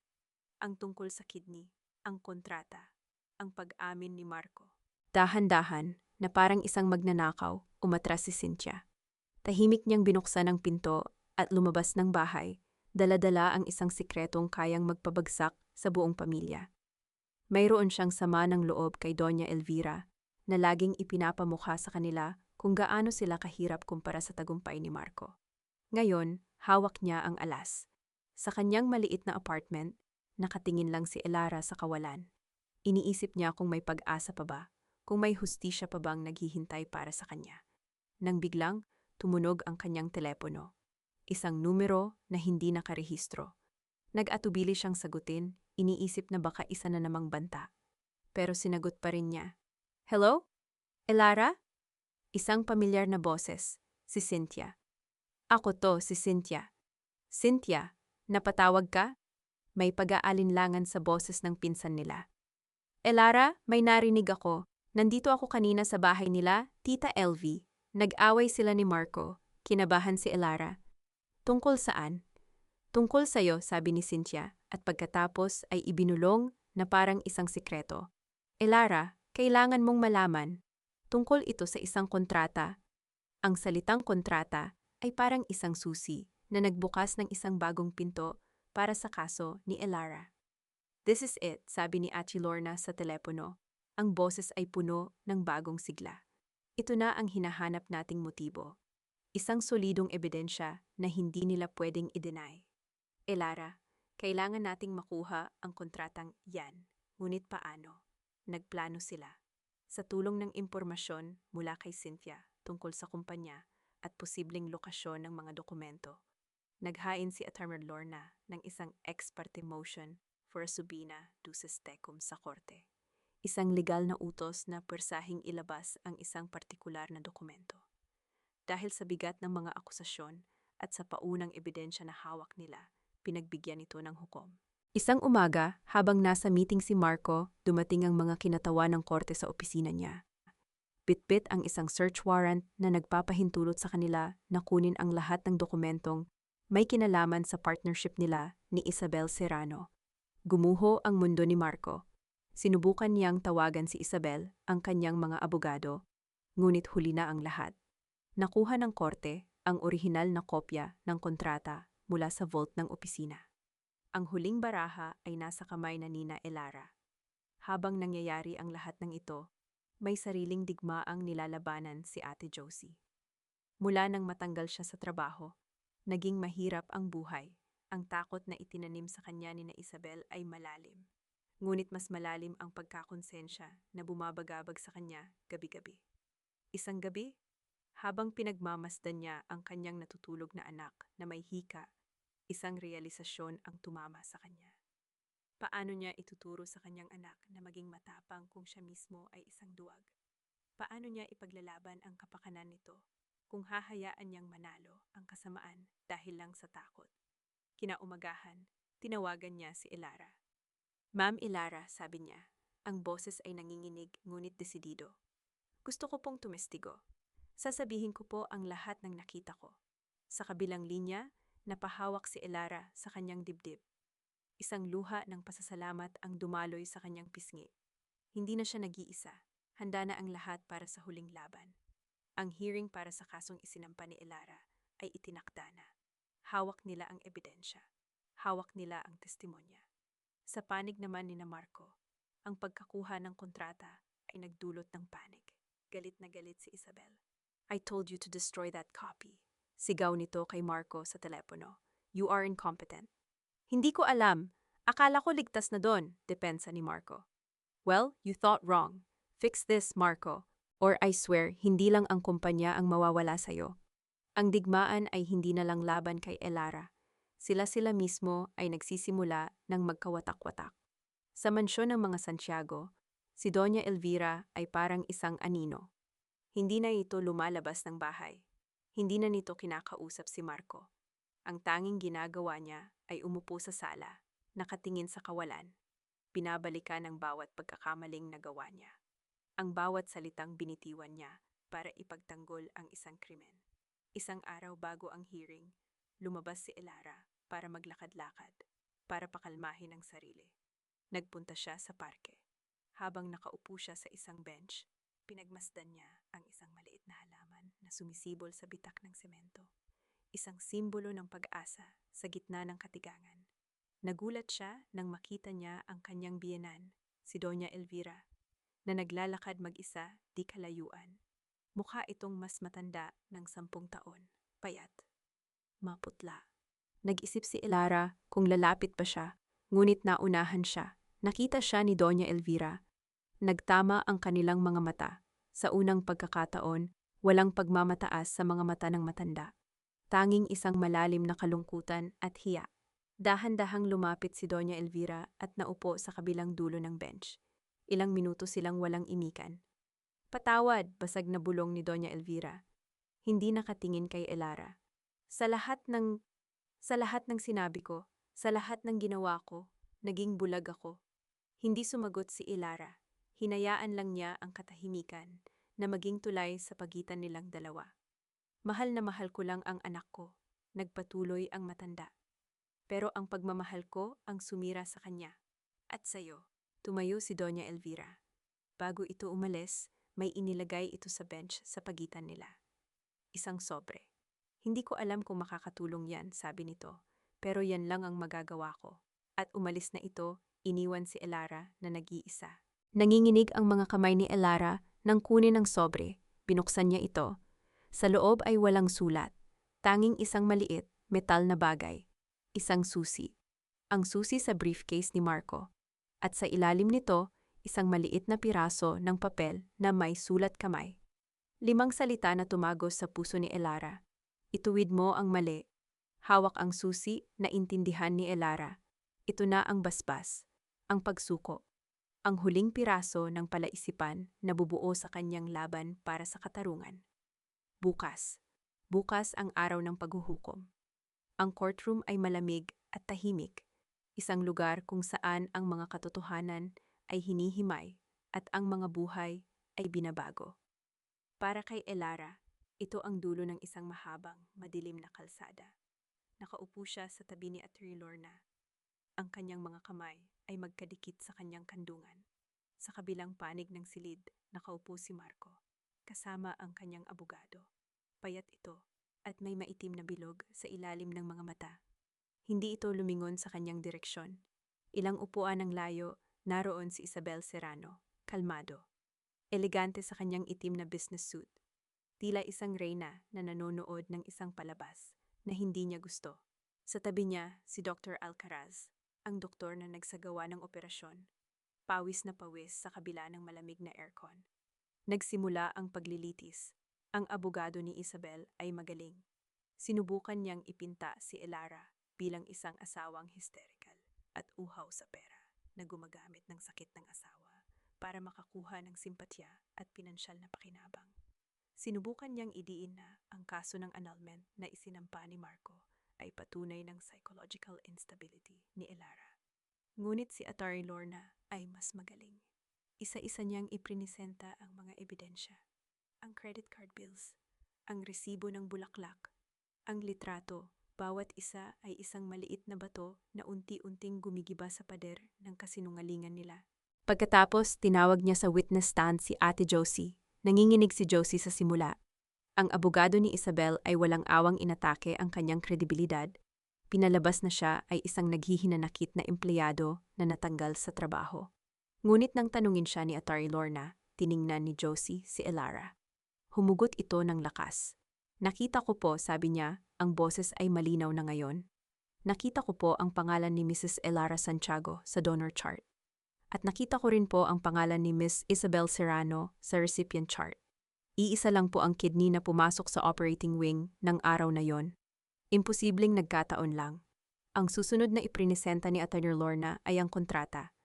Ang tungkol sa kidney, ang kontrata, ang pag-amin ni Marco. Dahan-dahan, na parang isang magnanakaw, umatras si Cynthia. Tahimik niyang binuksan ang pinto at lumabas ng bahay, dala-dala ang isang sikretong kayang magpabagsak sa buong pamilya. Mayroon siyang sama ng loob kay Doña Elvira na laging ipinapamukha sa kanila kung gaano sila kahirap kumpara sa tagumpay ni Marco. Ngayon, hawak niya ang alas. Sa kanyang maliit na apartment, nakatingin lang si Elara sa kawalan. Iniisip niya kung may pag-asa pa ba, kung may hustisya pa bang naghihintay para sa kanya. Nang biglang, tumunog ang kanyang telepono. Isang numero na hindi nakarehistro. Nag-atubili siyang sagutin, iniisip na baka isa na namang banta. Pero sinagot pa rin niya. Hello? Elara? Isang pamilyar na boses, si Cynthia. Ako to, si Cynthia. Cynthia, napatawag ka? May pag-aalinlangan sa boses ng pinsan nila. Elara, may narinig ako. Nandito ako kanina sa bahay nila, Tita Elvie. Nag-away sila ni Marco. Kinabahan si Elara. Tungkol saan? Tungkol sa'yo, sabi ni Cynthia, at pagkatapos ay ibinulong na parang isang sikreto. Elara, kailangan mong malaman. Tungkol ito sa isang kontrata. Ang salitang kontrata ay parang isang susi na nagbukas ng isang bagong pinto para sa kaso ni Elara. This is it, sabi ni Ate Lorna sa telepono. Ang boses ay puno ng bagong sigla. Ito na ang hinahanap nating motibo. Isang solidong ebidensya na hindi nila pwedeng i-deny. Elara, kailangan nating makuha ang kontratang yan. Ngunit paano? Nagplano sila. Sa tulong ng impormasyon mula kay Cynthia tungkol sa kumpanya at posibleng lokasyon ng mga dokumento, naghain si Attorney Lorna ng isang ex parte motion for a subpoena duces tecum sa korte. Isang legal na utos na pwersahing ilabas ang isang partikular na dokumento. Dahil sa bigat ng mga akusasyon at sa paunang ebidensya na hawak nila, pinagbigyan ito ng hukom. Isang umaga, habang nasa meeting si Marco, dumating ang mga kinatawa ng korte sa opisina niya. Bitbit ang isang search warrant na nagpapahintulot sa kanila na kunin ang lahat ng dokumentong may kinalaman sa partnership nila ni Isabel Serrano. Gumuho ang mundo ni Marco. Sinubukan niyang tawagan si Isabel, ang kanyang mga abogado, ngunit huli na ang lahat. Nakuha ng korte ang orihinal na kopya ng kontrata mula sa vault ng opisina. Ang huling baraha ay nasa kamay na Nina Elara. Habang nangyayari ang lahat ng ito, may sariling digmaang nilalabanan si Ate Josie. Mula nang matanggal siya sa trabaho, naging mahirap ang buhay. Ang takot na itinanim sa kanya ni Isabel ay malalim. Ngunit mas malalim ang pagkakonsensya na bumabagabag sa kanya gabi-gabi. Isang gabi, habang pinagmamasdan niya ang kanyang natutulog na anak na may hika, isang realisasyon ang tumama sa kanya. Paano niya ituturo sa kanyang anak na maging matapang kung siya mismo ay isang duwag? Paano niya ipaglalaban ang kapakanan nito kung hahayaan niyang manalo ang kasamaan dahil lang sa takot? Kinaumagahan, tinawagan niya si Elara. Ma'am Elara, sabi niya, ang boses ay nanginginig ngunit desidido. Gusto ko pong tumestigo. Sasabihin ko po ang lahat ng nakita ko. Sa kabilang linya, Napahawak si Elara sa kanyang dibdib. Isang luha ng pasasalamat ang dumaloy sa kanyang pisngi. Hindi na siya nag-iisa. Handa na ang lahat para sa huling laban. Ang hearing para sa kasong isinampa ni Elara ay itinakda na. Hawak nila ang ebidensya. Hawak nila ang testimonya. Sa panig naman ni Marco, ang pagkakuha ng kontrata ay nagdulot ng panig. Galit na galit si Isabel. I told you to destroy that copy. Sigaw nito kay Marco sa telepono. You are incompetent. Hindi ko alam. Akala ko ligtas na doon, depensa ni Marco. Well, you thought wrong. Fix this, Marco. Or I swear, hindi lang ang kumpanya ang mawawala sa'yo. Ang digmaan ay hindi na lang laban kay Elara. Sila mismo ay nagsisimula ng magkawatak-watak. Sa mansyon ng mga Santiago, si Doña Elvira ay parang isang anino. Hindi na ito lumalabas ng bahay. Hindi na nito kinakausap si Marco. Ang tanging ginagawa niya ay umupo sa sala, nakatingin sa kawalan. Binabalikan ang bawat pagkakamaling nagawa niya. Ang bawat salitang binitiwan niya para ipagtanggol ang isang krimen. Isang araw bago ang hearing, lumabas si Elara para maglakad-lakad, para pakalmahin ang sarili. Nagpunta siya sa parke. Habang nakaupo siya sa isang bench, pinagmasdan niya ang isang maliit na halaman na sumisibol sa bitak ng semento. Isang simbolo ng pag-asa sa gitna ng katigangan. Nagulat siya nang makita niya ang kanyang biyenan, si Doña Elvira, na naglalakad mag-isa di kalayuan. Mukha itong mas matanda ng 10 taon, payat, maputla. Nag-isip si Elara kung lalapit pa siya, ngunit naunahan siya. Nakita siya ni Doña Elvira. Nagtama ang kanilang mga mata. Sa unang pagkakataon, walang pagmamataas sa mga mata ng matanda. Tanging isang malalim na kalungkutan at hiya. Dahan-dahang lumapit si Doña Elvira at naupo sa kabilang dulo ng bench. Ilang minuto silang walang imikan. Patawad, basag na bulong ni Doña Elvira. Hindi nakatingin kay Elara. Sa lahat ng sinabi ko, sa lahat ng ginawa ko, naging bulag ako. Hindi sumagot si Elara. Hinayaan lang niya ang katahimikan na maging tulay sa pagitan nilang dalawa. Mahal na mahal ko lang ang anak ko, nagpatuloy ang matanda. Pero ang pagmamahal ko ang sumira sa kanya. At sayo, tumayo si Doña Elvira. Bago ito umalis, may inilagay ito sa bench sa pagitan nila. Isang sobre. Hindi ko alam kung makakatulong yan, sabi nito. Pero yan lang ang magagawa ko. At umalis na ito, iniwan si Elara na nag-iisa. Nanginginig ang mga kamay ni Elara nang kunin ang sobre. Binuksan niya ito. Sa loob ay walang sulat. Tanging isang maliit, metal na bagay. Isang susi. Ang susi sa briefcase ni Marco. At sa ilalim nito, isang maliit na piraso ng papel na may sulat kamay. 5 salita na tumagos sa puso ni Elara. Ituwid mo ang mali. Hawak ang susi na intindihan ni Elara. Ito na ang basbas, ang pagsuko. Ang huling piraso ng palaisipan na bubuo sa kanyang laban para sa katarungan. Bukas. Bukas ang araw ng paghuhukom. Ang courtroom ay malamig at tahimik. Isang lugar kung saan ang mga katotohanan ay hinihimay at ang mga buhay ay binabago. Para kay Elara, ito ang dulo ng isang mahabang, madilim na kalsada. Nakaupo siya sa tabi ni Atty. Lorna. Ang kanyang mga kamay ay magkadikit sa kanyang kandungan. Sa kabilang panig ng silid, nakaupo si Marco, kasama ang kanyang abogado. Payat ito at may maitim na bilog sa ilalim ng mga mata. Hindi ito lumingon sa kanyang direksyon. Ilang upuan ang layo, naroon si Isabel Serrano, kalmado. Elegante sa kanyang itim na business suit. Tila isang reyna na nanonood ng isang palabas na hindi niya gusto. Sa tabi niya, si Dr. Alcaraz, ang doktor na nagsagawa ng operasyon. Pawis na pawis sa kabila ng malamig na aircon. Nagsimula ang paglilitis. Ang abogado ni Isabel ay magaling. Sinubukan niyang ipinta si Elara bilang isang asawang hysterical at uhaw sa pera na gumagamit ng sakit ng asawa para makakuha ng simpatya at pinansyal na pakinabang. Sinubukan niyang idiin na ang kaso ng annulment na isinampa ni Marco ay patunay ng psychological instability ni Elara. Ngunit si Atty. Lorna ay mas magaling. Isa-isa niyang iprinisenta ang mga ebidensya. Ang credit card bills, ang resibo ng bulaklak, ang litrato Bawat isa ay isang maliit na bato na unti-unting gumigiba sa pader ng kasinungalingan nila. Pagkatapos, tinawag niya sa witness stand si Ate Josie. Nanginginig si Josie sa simula. Ang abogado ni Isabel ay walang awang inatake ang kanyang kredibilidad. Pinalabas na siya ay isang naghihinanakit na empleyado na natanggal sa trabaho. Ngunit nang tanungin siya ni Atty. Lorna, tiningnan ni Josie si Elara. Humugot ito ng lakas. Nakita ko po, sabi niya, ang boses ay malinaw na ngayon. Nakita ko po ang pangalan ni Mrs. Elara Santiago sa donor chart. At nakita ko rin po ang pangalan ni Miss Isabel Serrano sa recipient chart. Iisa lang po ang kidney na pumasok sa operating wing ng araw na yon. Imposibleng nagkataon lang. Ang susunod na iprinisenta ni Atty. Lorna ay ang kontrata.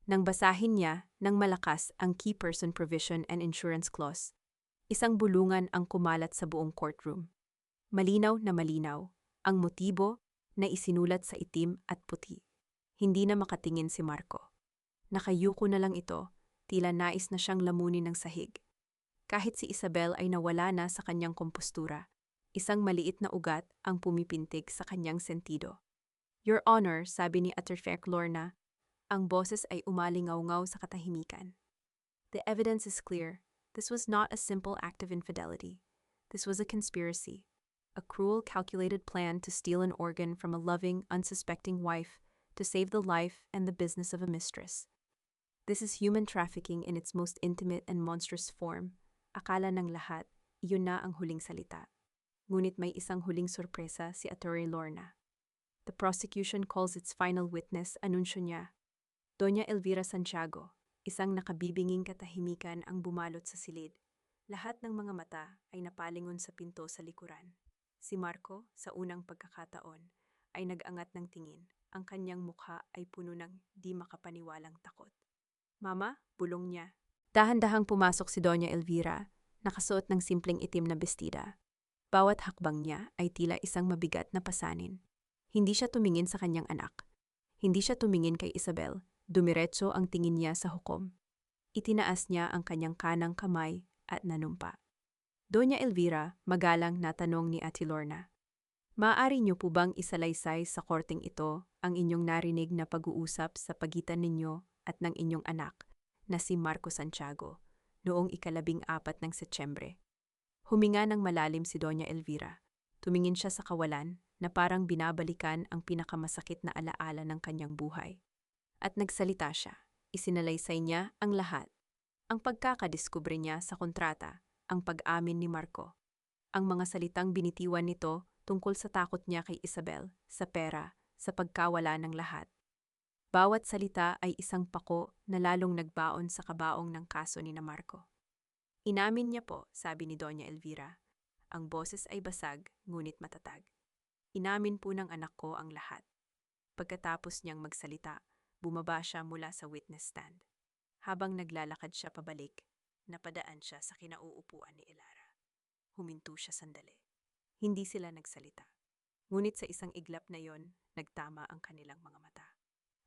Nang basahin niya ng malakas ang Key Person Provision and Insurance Clause, isang bulungan ang kumalat sa buong courtroom. Malinaw na malinaw, ang motibo na isinulat sa itim at puti. Hindi na makatingin si Marco. Nakayuko na lang ito, tila nais na siyang lamunin ng sahig. Kahit si Isabel ay nawala na sa kanyang kompostura, isang maliit na ugat ang pumipintig sa kanyang sentido. Your Honor, sabi ni Atty. Lorna, ang boses ay umalingaw-ngaw sa katahimikan. The evidence is clear. This was not a simple act of infidelity. This was a conspiracy. A cruel, calculated plan to steal an organ from a loving, unsuspecting wife to save the life and the business of a mistress. This is human trafficking in its most intimate and monstrous form. Akala ng lahat, iyon na ang huling salita. Ngunit may isang huling sorpresa si Atty. Lorna. The prosecution calls its final witness, anunsyo niya. Doña Elvira Santiago, isang nakabibinging katahimikan ang bumalot sa silid. Lahat ng mga mata ay napalingon sa pinto sa likuran. Si Marco, sa unang pagkakataon, ay nag-angat ng tingin. Ang kanyang mukha ay puno ng di makapaniwalang takot. Mama, bulong niya. Dahan-dahang pumasok si Doña Elvira, nakasuot ng simpleng itim na bestida. Bawat hakbang niya ay tila isang mabigat na pasanin. Hindi siya tumingin sa kanyang anak. Hindi siya tumingin kay Isabel. Dumiretso ang tingin niya sa hukom. Itinaas niya ang kanyang kanang kamay at nanumpa. Doña Elvira, magalang na tanong ni Ate Lorna. Maaari niyo po bang isalaysay sa korteng ito ang inyong narinig na pag-uusap sa pagitan ninyo at ng inyong anak na si Marco Santiago noong 14 ng Setyembre? Huminga ng malalim si Doña Elvira. Tumingin siya sa kawalan na parang binabalikan ang pinakamasakit na alaala ng kanyang buhay. At nagsalita siya. Isinalaysay niya ang lahat. Ang pagkakadiskubre niya sa kontrata, ang pag-amin ni Marco. Ang mga salitang binitiwan nito tungkol sa takot niya kay Isabel, sa pera, sa pagkawala ng lahat. Bawat salita ay isang pako na lalong nagbaon sa kabaong ng kaso ni Marco. Inamin niya po, sabi ni Doña Elvira. Ang boses ay basag, ngunit matatag. Inamin po ng anak ko ang lahat. Pagkatapos niyang magsalita, bumaba siya mula sa witness stand. Habang naglalakad siya pabalik, napadaan siya sa kinauupuan ni Elara. Huminto siya sandali. Hindi sila nagsalita. Ngunit sa isang iglap na yon, nagtama ang kanilang mga mata.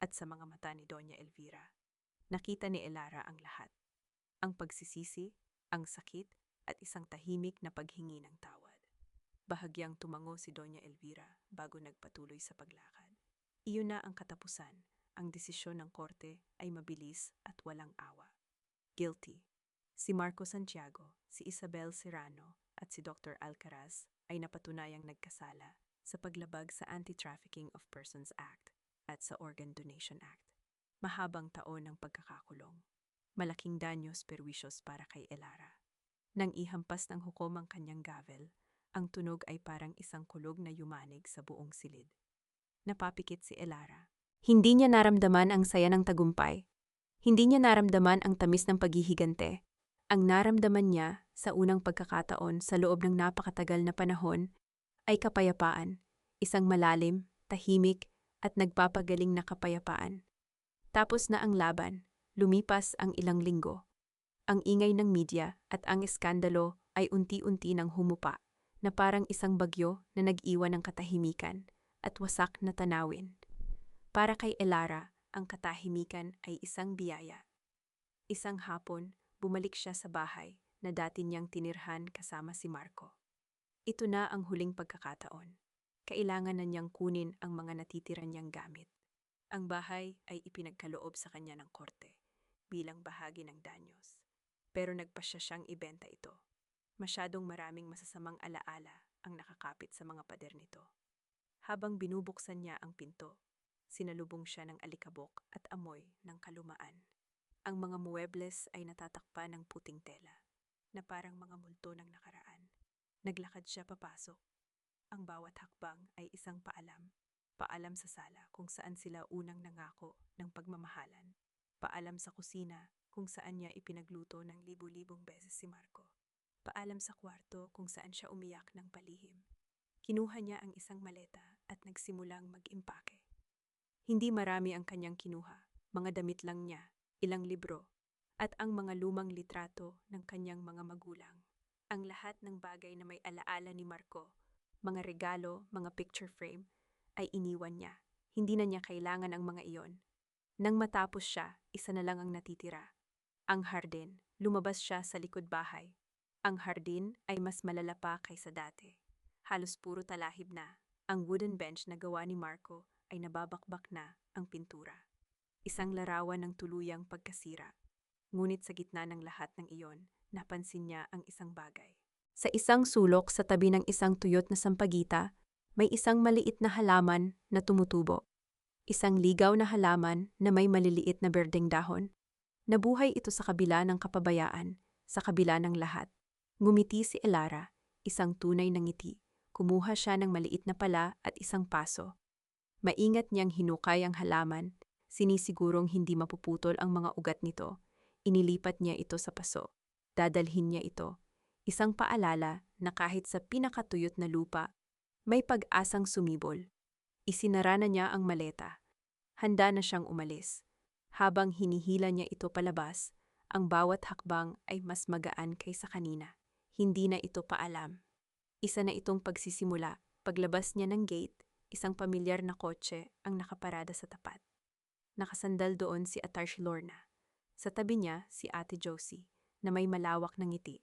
At sa mga mata ni Doña Elvira, nakita ni Elara ang lahat. Ang pagsisisi, ang sakit, at isang tahimik na paghingi ng tawad. Bahagyang tumango si Doña Elvira bago nagpatuloy sa paglakad. Iyon na ang katapusan. Ang desisyon ng korte ay mabilis at walang awa. Guilty. Si Marco Santiago, si Isabel Serrano at si Dr. Alcaraz ay napatunayang nagkasala sa paglabag sa Anti-Trafficking of Persons Act at sa Organ Donation Act. Mahabang taon ng pagkakakulong. Malaking danyos perwisyos para kay Elara. Nang ihampas ng hukom ang kanyang gavel, ang tunog ay parang isang kulog na yumanig sa buong silid. Napapikit si Elara. Hindi niya naramdaman ang saya ng tagumpay. Hindi niya naramdaman ang tamis ng paghihigante. Ang naramdaman niya sa unang pagkakataon sa loob ng napakatagal na panahon ay kapayapaan, isang malalim, tahimik at nagpapagaling na kapayapaan. Tapos na ang laban, lumipas ang ilang linggo. Ang ingay ng media at ang eskandalo ay unti-unti nang humupa na parang isang bagyo na nag-iwan ng katahimikan at wasak na tanawin. Para kay Elara, ang katahimikan ay isang biyaya. Isang hapon, bumalik siya sa bahay na dati niyang tinirhan kasama si Marco. Ito na ang huling pagkakataon. Kailangan na niyang kunin ang mga natitira niyang gamit. Ang bahay ay ipinagkaloob sa kanya ng korte bilang bahagi ng danyos. Pero nagpasya siyang ibenta ito. Masyadong maraming masasamang alaala ang nakakapit sa mga pader nito. Habang binubuksan niya ang pinto, sinalubong siya ng alikabok at amoy ng kalumaan. Ang mga muebles ay natatakpan ng puting tela, na parang mga multo ng nakaraan. Naglakad siya papasok. Ang bawat hakbang ay isang paalam. Paalam sa sala kung saan sila unang nangako ng pagmamahalan. Paalam sa kusina kung saan niya ipinagluto ng libu-libong beses si Marco. Paalam sa kwarto kung saan siya umiyak ng palihim. Kinuha niya ang isang maleta at nagsimulang mag-impake. Hindi marami ang kanyang kinuha, mga damit lang niya, ilang libro, at ang mga lumang litrato ng kanyang mga magulang. Ang lahat ng bagay na may alaala ni Marco, mga regalo, mga picture frame, ay iniwan niya. Hindi na niya kailangan ang mga iyon. Nang matapos siya, isa na lang ang natitira. Ang hardin. Lumabas siya sa likod bahay. Ang hardin ay mas malala pa kaysa dati. Halos puro talahib na. Ang wooden bench na gawa ni Marco ay nababakbak na ang pintura. Isang larawan ng tuluyang pagkasira. Ngunit sa gitna ng lahat ng iyon, napansin niya ang isang bagay. Sa isang sulok sa tabi ng isang tuyot na sampagita, may isang maliit na halaman na tumutubo. Isang ligaw na halaman na may maliliit na berdeng dahon. Nabuhay ito sa kabila ng kapabayaan, sa kabila ng lahat. Ngumiti si Elara, isang tunay na ngiti. Kumuha siya ng maliit na pala at isang paso. Maingat niyang hinukay ang halaman, sinisigurong hindi mapuputol ang mga ugat nito. Inilipat niya ito sa paso. Dadalhin niya ito. Isang paalala na kahit sa pinakatuyot na lupa, may pag-asang sumibol. Isinara na niya ang maleta. Handa na siyang umalis. Habang hinihila niya ito palabas, ang bawat hakbang ay mas magaan kaysa kanina. Hindi na ito paalam. Isa na itong pagsisimula. Paglabas niya ng gate, isang pamilyar na kotse ang nakaparada sa tapat. Nakasandal doon si Atarsh Lorna. Sa tabi niya si Ate Josie, na may malawak na ngiti.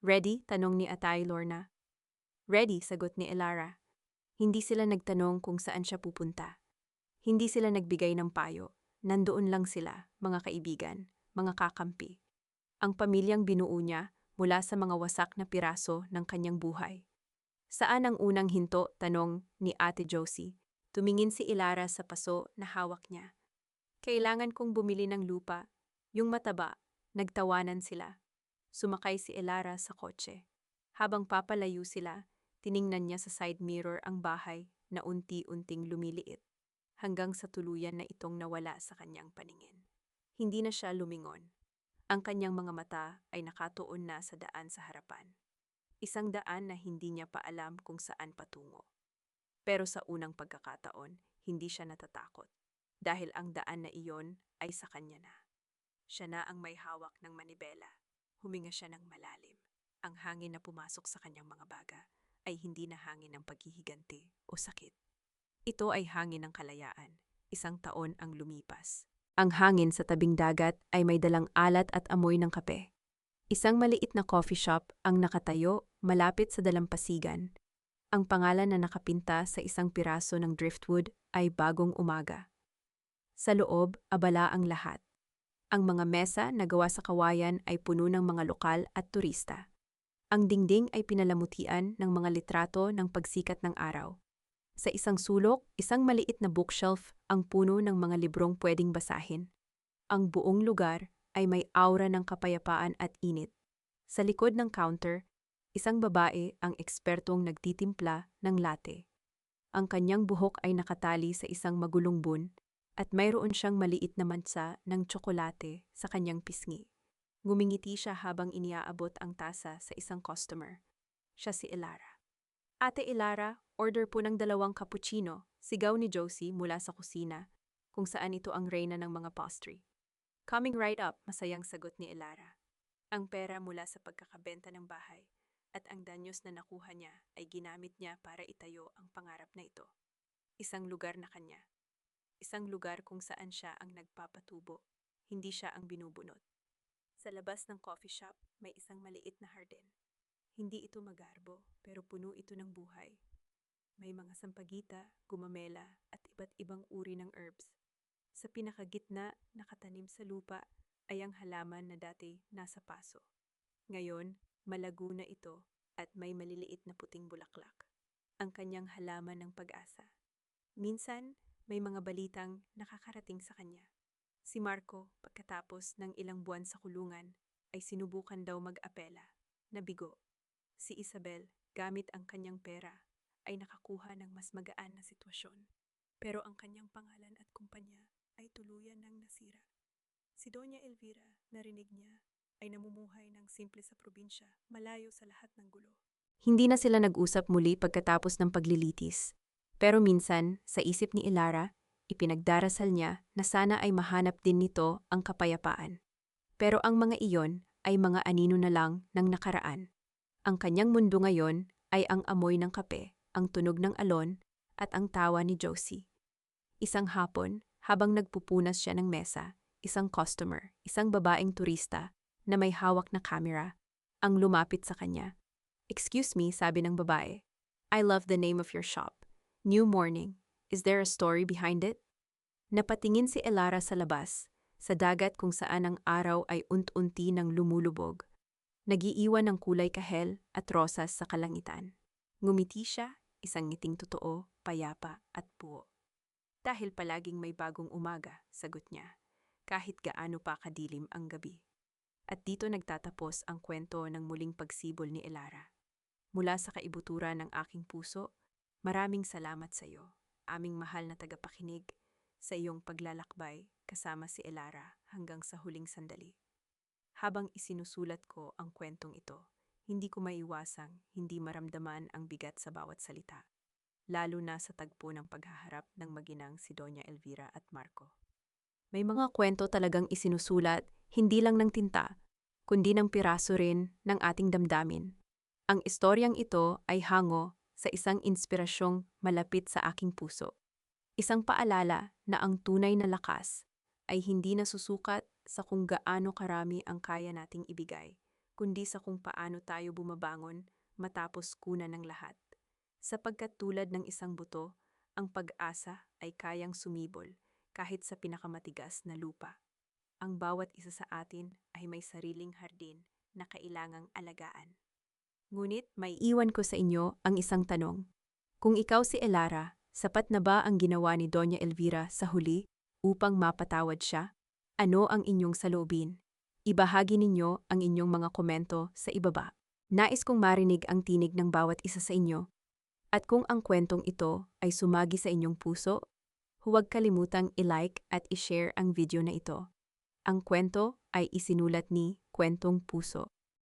"Ready?" tanong ni Atay Lorna. "Ready," sagot ni Elara. Hindi sila nagtanong kung saan siya pupunta. Hindi sila nagbigay ng payo. Nandoon lang sila, mga kaibigan, mga kakampi. Ang pamilyang binuo niya mula sa mga wasak na piraso ng kanyang buhay. "Saan ang unang hinto?" tanong ni Ate Josie. Tumingin si Elara sa paso na hawak niya. "Kailangan kong bumili ng lupa." Yung mataba, nagtawanan sila. Sumakay si Elara sa kotse. Habang papalayo sila, tiningnan niya sa side mirror ang bahay na unti-unting lumiliit, hanggang sa tuluyan na itong nawala sa kanyang paningin. Hindi na siya lumingon. Ang kanyang mga mata ay nakatuon na sa daan sa harapan. Isang daan na hindi niya pa alam kung saan patungo. Pero sa unang pagkakataon, hindi siya natatakot. Dahil ang daan na iyon ay sa kanya na. Siya na ang may hawak ng manibela. Huminga siya ng malalim. Ang hangin na pumasok sa kanyang mga baga ay hindi na hangin ng paghihiganti o sakit. Ito ay hangin ng kalayaan. Isang taon ang lumipas. Ang hangin sa tabing dagat ay may dalang alat at amoy ng kape. Isang maliit na coffee shop ang nakatayo malapit sa dalampasigan. Ang pangalan na nakapinta sa isang piraso ng driftwood ay Bagong Umaga. Sa loob, abala ang lahat. Ang mga mesa na gawa sa kawayan ay puno ng mga lokal at turista. Ang dingding ay pinalamutian ng mga litrato ng pagsikat ng araw. Sa isang sulok, isang maliit na bookshelf ang puno ng mga librong pwedeng basahin. Ang buong lugar ay may aura ng kapayapaan at init. Sa likod ng counter, isang babae ang ekspertong nagtitimpla ng latte. Ang kanyang buhok ay nakatali sa isang magulong bun at mayroon siyang maliit na mansa ng tsokolate sa kanyang pisngi. Ngumingiti siya habang iniaabot ang tasa sa isang customer. Siya si Elara. "Ate Elara, order po ng 2 cappuccino," sigaw ni Josie mula sa kusina, kung saan ito ang reyna ng mga pastry. "Coming right up," masayang sagot ni Elara. Ang pera mula sa pagkakabenta ng bahay at ang danyos na nakuha niya ay ginamit niya para itayo ang pangarap na ito. Isang lugar na kanya. Isang lugar kung saan siya ang nagpapatubo, hindi siya ang binubunot. Sa labas ng coffee shop, may isang maliit na hardin. Hindi ito magarbo, pero puno ito ng buhay. May mga sampagita, gumamela at iba't ibang uri ng herbs. Sa pinakagitna, nakatanim sa lupa, ay ang halaman na dati nasa paso. Ngayon, malago na ito at may maliliit na puting bulaklak. Ang kanyang halaman ng pag-asa. Minsan, may mga balitang nakakarating sa kanya. Si Marco, pagkatapos ng ilang buwan sa kulungan, ay sinubukan daw mag-apela. Nabigo. Si Isabel, gamit ang kanyang pera, ay nakakuha ng mas magaan na sitwasyon. Pero ang kanyang pangalan at kumpanya ay tuluyan ng nasira. Si Doña Elvira, narinig niya, ay namumuhay ng simple sa probinsya, malayo sa lahat ng gulo. Hindi na sila nag-usap muli pagkatapos ng paglilitis. Pero minsan, sa isip ni Ilara, ipinagdarasal niya na sana ay mahanap din nito ang kapayapaan. Pero ang mga iyon ay mga anino na lang ng nakaraan. Ang kanyang mundo ngayon ay ang amoy ng kape, ang tunog ng alon, at ang tawa ni Josie. Isang hapon, habang nagpupunas siya ng mesa, isang customer, isang babaeng turista na may hawak na kamera, ang lumapit sa kanya. "Excuse me," sabi ng babae. "I love the name of your shop. New Morning. Is there a story behind it?" Napatingin si Elara sa labas, sa dagat kung saan ang araw ay unti-unti ng lumulubog. Nagiiwan ng kulay kahel at rosas sa kalangitan. Ngumiti siya, isang ngiting totoo, payapa at buo. "Dahil palaging may bagong umaga," sagot niya, kahit gaano pa kadilim ang gabi. At dito nagtatapos ang kwento ng muling pagsibol ni Elara. Mula sa kaibuturan ng aking puso, maraming salamat sa iyo, aming mahal na tagapakinig, sa iyong paglalakbay kasama si Elara hanggang sa huling sandali. Habang isinusulat ko ang kwentong ito, hindi ko maiwasang hindi maramdaman ang bigat sa bawat salita, lalo na sa tagpo ng paghaharap ng maginang si Doña Elvira at Marco. May mga kwento talagang isinusulat hindi lang ng tinta, kundi ng piraso rin ng ating damdamin. Ang istoryang ito ay hango sa isang inspirasyong malapit sa aking puso. Isang paalala na ang tunay na lakas ay hindi nasusukat sa kung gaano karami ang kaya nating ibigay, kundi sa kung paano tayo bumabangon matapos kunan ng lahat. Sapagkat tulad ng isang buto, ang pag-asa ay kayang sumibol kahit sa pinakamatigas na lupa. Ang bawat isa sa atin ay may sariling hardin na kailangang alagaan. Ngunit may iwan ko sa inyo ang isang tanong. Kung ikaw si Elara, sapat na ba ang ginawa ni Doña Elvira sa huli upang mapatawad siya? Ano ang inyong saloobin? Ibahagi ninyo ang inyong mga komento sa ibaba. Nais kong marinig ang tinig ng bawat isa sa inyo. At kung ang kwentong ito ay sumagi sa inyong puso, huwag kalimutang i-like at i-share ang video na ito. Ang kwento ay isinulat ni Kwentong Puso.